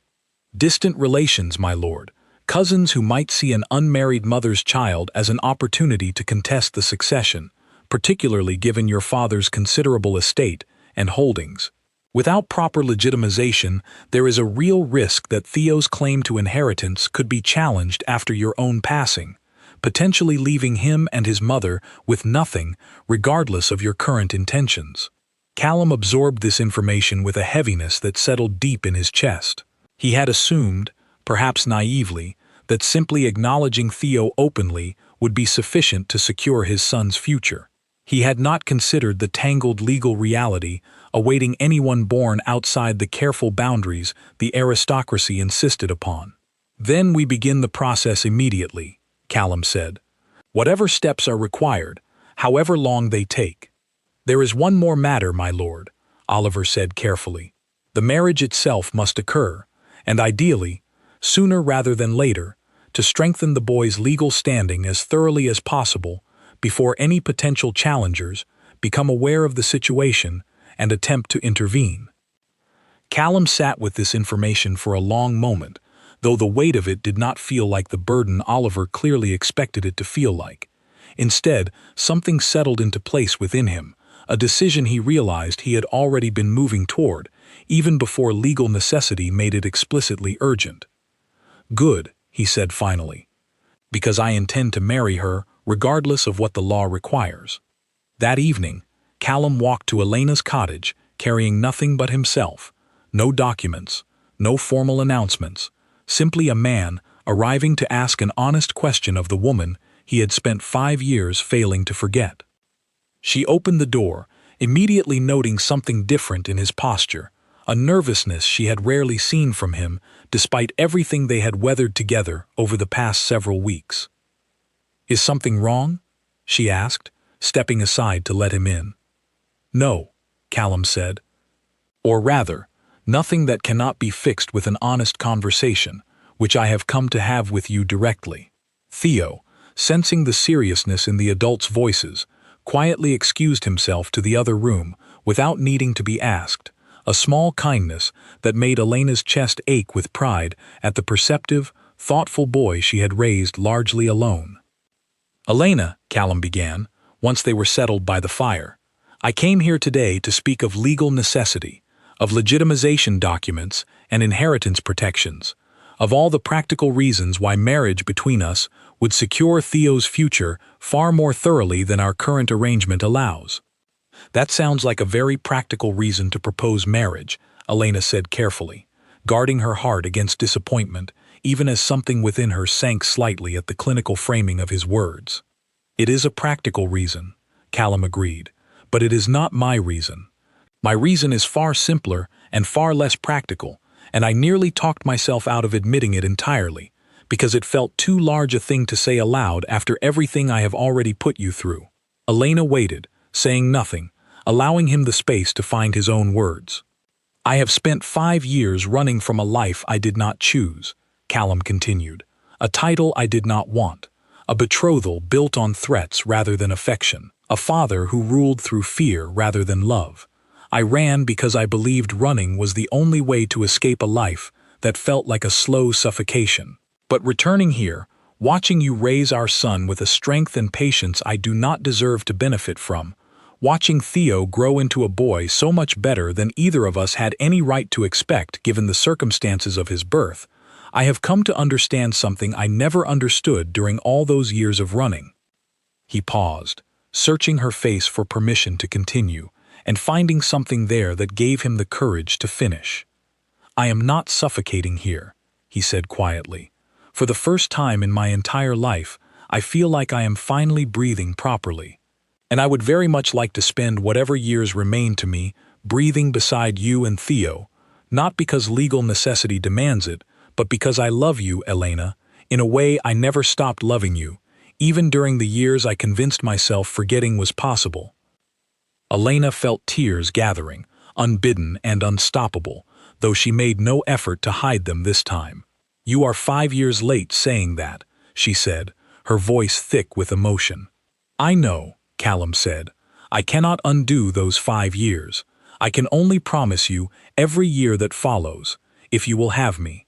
"Distant relations, my lord. Cousins who might see an unmarried mother's child as an opportunity to contest the succession, particularly given your father's considerable estate and holdings. Without proper legitimization, there is a real risk that Theo's claim to inheritance could be challenged after your own passing, potentially leaving him and his mother with nothing, regardless of your current intentions." Callum absorbed this information with a heaviness that settled deep in his chest. He had assumed, perhaps naively, that simply acknowledging Theo openly would be sufficient to secure his son's future. He had not considered the tangled legal reality awaiting anyone born outside the careful boundaries the aristocracy insisted upon. "Then we begin the process immediately," Callum said. "Whatever steps are required, however long they take." "There is one more matter, my lord," Oliver said carefully. "The marriage itself must occur, and ideally, sooner rather than later, to strengthen the boy's legal standing as thoroughly as possible before any potential challengers become aware of the situation and attempt to intervene." Callum sat with this information for a long moment, though the weight of it did not feel like the burden Oliver clearly expected it to feel like. Instead, something settled into place within him, a decision he realized he had already been moving toward, even before legal necessity made it explicitly urgent. "Good," he said finally, "because I intend to marry her regardless of what the law requires." That evening, Callum walked to Elena's cottage, carrying nothing but himself, no documents, no formal announcements, simply a man arriving to ask an honest question of the woman he had spent 5 years failing to forget. She opened the door, immediately noting something different in his posture, a nervousness she had rarely seen from him despite everything they had weathered together over the past several weeks. "Is something wrong?" she asked, stepping aside to let him in. "No," Callum said. "Or rather, nothing that cannot be fixed with an honest conversation, which I have come to have with you directly." Theo, sensing the seriousness in the adults' voices, quietly excused himself to the other room without needing to be asked, a small kindness that made Elena's chest ache with pride at the perceptive, thoughtful boy she had raised largely alone. Elena, Callum began, once they were settled by the fire, I came here today to speak of legal necessity, of legitimization documents and inheritance protections, of all the practical reasons why marriage between us would secure Theo's future far more thoroughly than our current arrangement allows. That sounds like a very practical reason to propose marriage, Elena said carefully, guarding her heart against disappointment, even as something within her sank slightly at the clinical framing of his words. It is a practical reason, Callum agreed, but it is not my reason. My reason is far simpler and far less practical, and I nearly talked myself out of admitting it entirely, because it felt too large a thing to say aloud after everything I have already put you through. Elena waited, saying nothing, allowing him the space to find his own words. I have spent 5 years running from a life I did not choose, Callum continued, a title I did not want, a betrothal built on threats rather than affection, a father who ruled through fear rather than love. I ran because I believed running was the only way to escape a life that felt like a slow suffocation. But returning here, watching you raise our son with a strength and patience I do not deserve to benefit from, watching Theo grow into a boy so much better than either of us had any right to expect given the circumstances of his birth, I have come to understand something I never understood during all those years of running. He paused, searching her face for permission to continue, and finding something there that gave him the courage to finish. I am not suffocating here, he said quietly. For the first time in my entire life, I feel like I am finally breathing properly. And I would very much like to spend whatever years remain to me breathing beside you and Theo, not because legal necessity demands it, but because I love you, Elena, in a way I never stopped loving you, even during the years I convinced myself forgetting was possible. Elena felt tears gathering, unbidden and unstoppable, though she made no effort to hide them this time. You are 5 years late saying that, she said, her voice thick with emotion. I know, Callum said. I cannot undo those 5 years. I can only promise you every year that follows, if you will have me.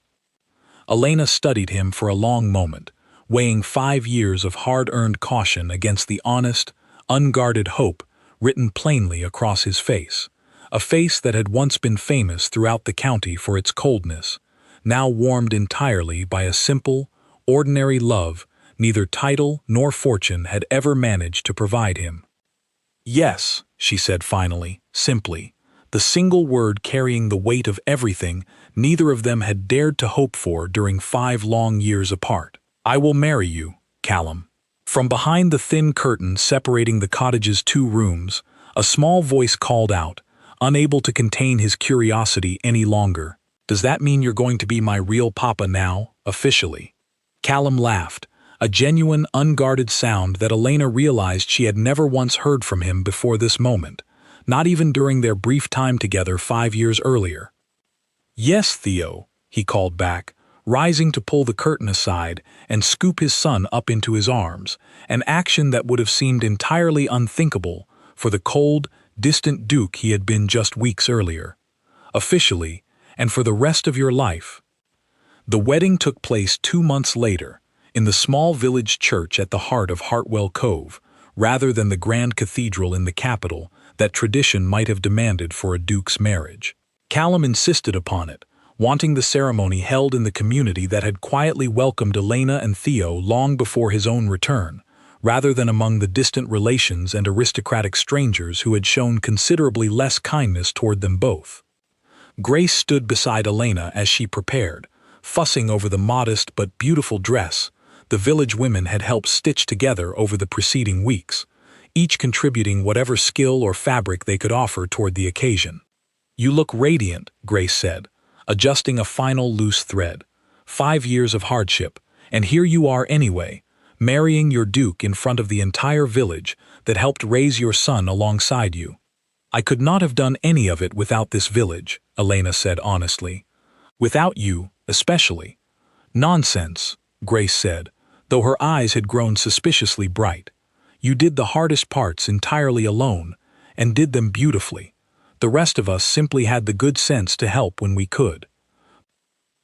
Elena studied him for a long moment, weighing 5 years of hard-earned caution against the honest, unguarded hope written plainly across his face, a face that had once been famous throughout the county for its coldness, now warmed entirely by a simple, ordinary love neither title nor fortune had ever managed to provide him. Yes, she said finally, simply, the single word carrying the weight of everything neither of them had dared to hope for during 5 long years apart. I will marry you, Callum. From behind the thin curtain separating the cottage's 2 rooms, a small voice called out, unable to contain his curiosity any longer. Does that mean you're going to be my real papa now, officially? Callum laughed, a genuine, unguarded sound that Elena realized she had never once heard from him before this moment, not even during their brief time together 5 years earlier. Yes, Theo, he called back, rising to pull the curtain aside and scoop his son up into his arms, an action that would have seemed entirely unthinkable for the cold, distant Duke he had been just weeks earlier. Officially, and for the rest of your life. The wedding took place 2 months later, in the small village church at the heart of Hartwell Cove, rather than the grand cathedral in the capital that tradition might have demanded for a duke's marriage. Callum insisted upon it, wanting the ceremony held in the community that had quietly welcomed Elena and Theo long before his own return, rather than among the distant relations and aristocratic strangers who had shown considerably less kindness toward them both. Grace stood beside Elena as she prepared, fussing over the modest but beautiful dress the village women had helped stitch together over the preceding weeks, each contributing whatever skill or fabric they could offer toward the occasion. You look radiant, Grace said, adjusting a final loose thread. 5 years of hardship, and here you are anyway, marrying your duke in front of the entire village that helped raise your son alongside you. I could not have done any of it without this village, Elena said honestly. Without you, especially. Nonsense, Grace said, though her eyes had grown suspiciously bright. You did the hardest parts entirely alone, and did them beautifully. The rest of us simply had the good sense to help when we could.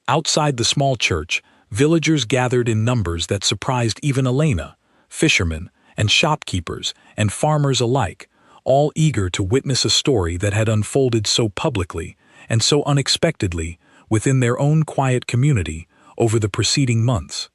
Outside the small church, villagers gathered in numbers that surprised even Elena, fishermen, and shopkeepers, and farmers alike, all eager to witness a story that had unfolded so publicly and so unexpectedly within their own quiet community over the preceding months.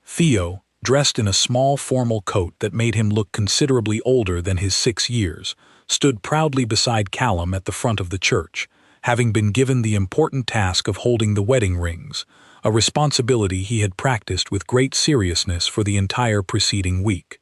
Theo, dressed in a small formal coat that made him look considerably older than his 6 years, stood proudly beside Callum at the front of the church, having been given the important task of holding the wedding rings, a responsibility he had practiced with great seriousness for the entire preceding week.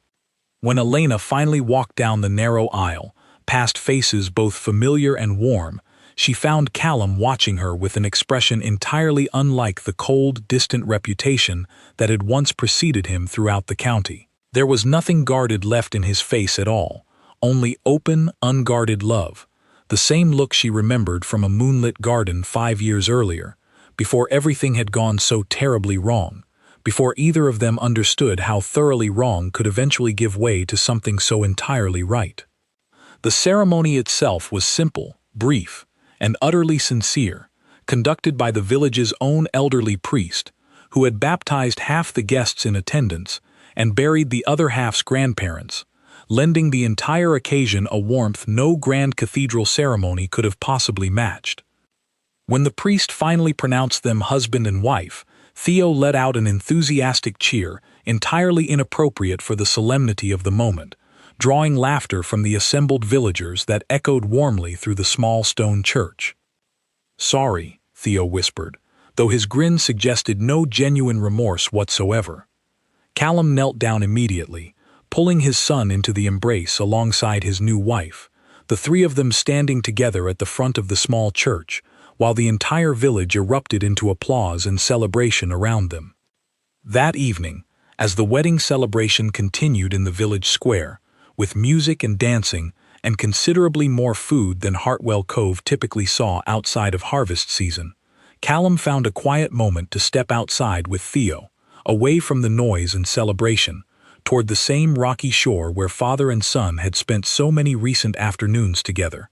When Elena finally walked down the narrow aisle, past faces both familiar and warm, she found Callum watching her with an expression entirely unlike the cold, distant reputation that had once preceded him throughout the county. There was nothing guarded left in his face at all, only open, unguarded love, the same look she remembered from a moonlit garden 5 years earlier, before everything had gone so terribly wrong, before either of them understood how thoroughly wrong could eventually give way to something so entirely right. The ceremony itself was simple, brief, and utterly sincere, conducted by the village's own elderly priest, who had baptized half the guests in attendance and buried the other half's grandparents, lending the entire occasion a warmth no grand cathedral ceremony could have possibly matched. When the priest finally pronounced them husband and wife, Theo let out an enthusiastic cheer entirely inappropriate for the solemnity of the moment, drawing laughter from the assembled villagers that echoed warmly through the small stone church. "Sorry," Theo whispered, though his grin suggested no genuine remorse whatsoever. Callum knelt down immediately, pulling his son into the embrace alongside his new wife, the three of them standing together at the front of the small church, while the entire village erupted into applause and celebration around them. That evening, as the wedding celebration continued in the village square, with music and dancing and considerably more food than Hartwell Cove typically saw outside of harvest season, Callum found a quiet moment to step outside with Theo, away from the noise and celebration, toward the same rocky shore where father and son had spent so many recent afternoons together.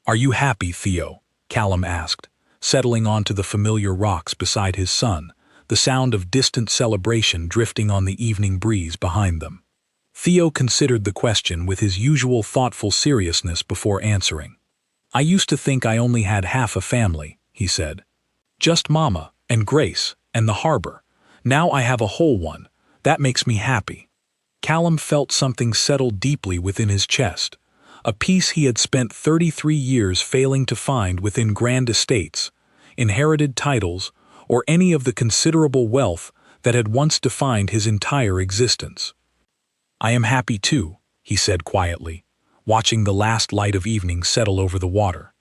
"Are you happy, Theo?" Callum asked, settling onto the familiar rocks beside his son, the sound of distant celebration drifting on the evening breeze behind them. Theo considered the question with his usual thoughtful seriousness before answering. "I used to think I only had half a family," he said. "Just Mama and Grace and the harbor. Now I have a whole one. That makes me happy." Callum felt something settle deeply within his chest, a peace he had spent 33 years failing to find within grand estates, inherited titles, or any of the considerable wealth that had once defined his entire existence. "I am happy too," he said quietly, watching the last light of evening settle over the water.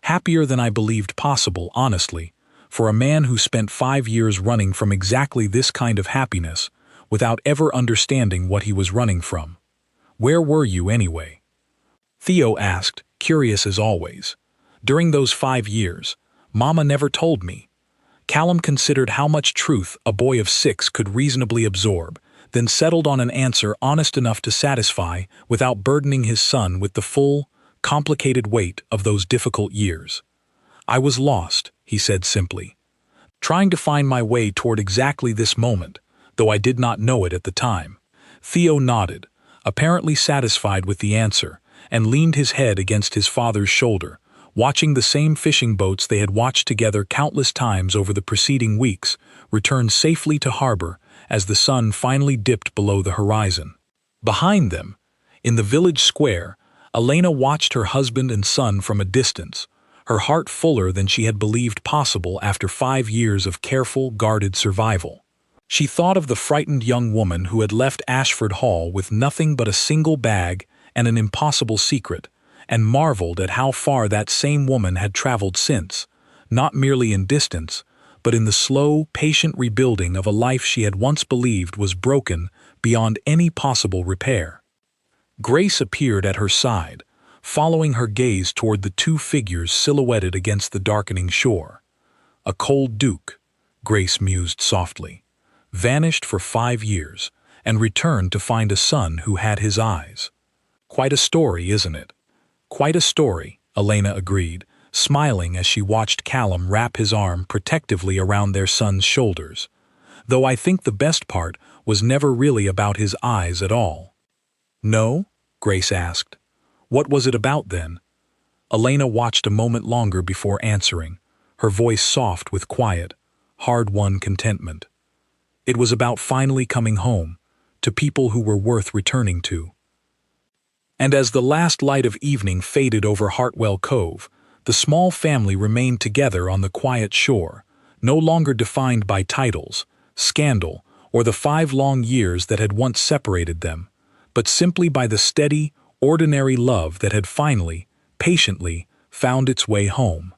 "Happier than I believed possible, honestly, for a man who spent 5 years running from exactly this kind of happiness without ever understanding what he was running from. Where were you anyway?" Theo asked, curious as always. "During those 5 years, Mama never told me." Callum considered how much truth a boy of 6 could reasonably absorb, then settled on an answer honest enough to satisfy without burdening his son with the full, complicated weight of those difficult years. "I was lost," he said simply, "trying to find my way toward exactly this moment, though I did not know it at the time." Theo nodded, apparently satisfied with the answer, and leaned his head against his father's shoulder, watching the same fishing boats they had watched together countless times over the preceding weeks return safely to harbor as the sun finally dipped below the horizon. Behind them, in the village square, Elena watched her husband and son from a distance, her heart fuller than she had believed possible after 5 years of careful, guarded survival. She thought of the frightened young woman who had left Ashford Hall with nothing but a single bag and an impossible secret, and marveled at how far that same woman had traveled since, not merely in distance, but in the slow, patient rebuilding of a life she had once believed was broken beyond any possible repair. Grace appeared at her side, following her gaze toward the two figures silhouetted against the darkening shore. "A cold duke," Grace mused softly, "vanished for 5 years, and returned to find a son who had his eyes. Quite a story, isn't it?" "Quite a story," Elena agreed, smiling as she watched Callum wrap his arm protectively around their son's shoulders. "Though I think the best part was never really about his eyes at all. No? Grace asked. What was it about then? Elena watched a moment longer before answering, her voice soft with quiet, hard-won contentment. It was about finally coming home, to people who were worth returning to. And as the last light of evening faded over Hartwell Cove, the small family remained together on the quiet shore, no longer defined by titles, scandal, or the 5 long years that had once separated them, but simply by the steady, ordinary love that had finally, patiently, found its way home.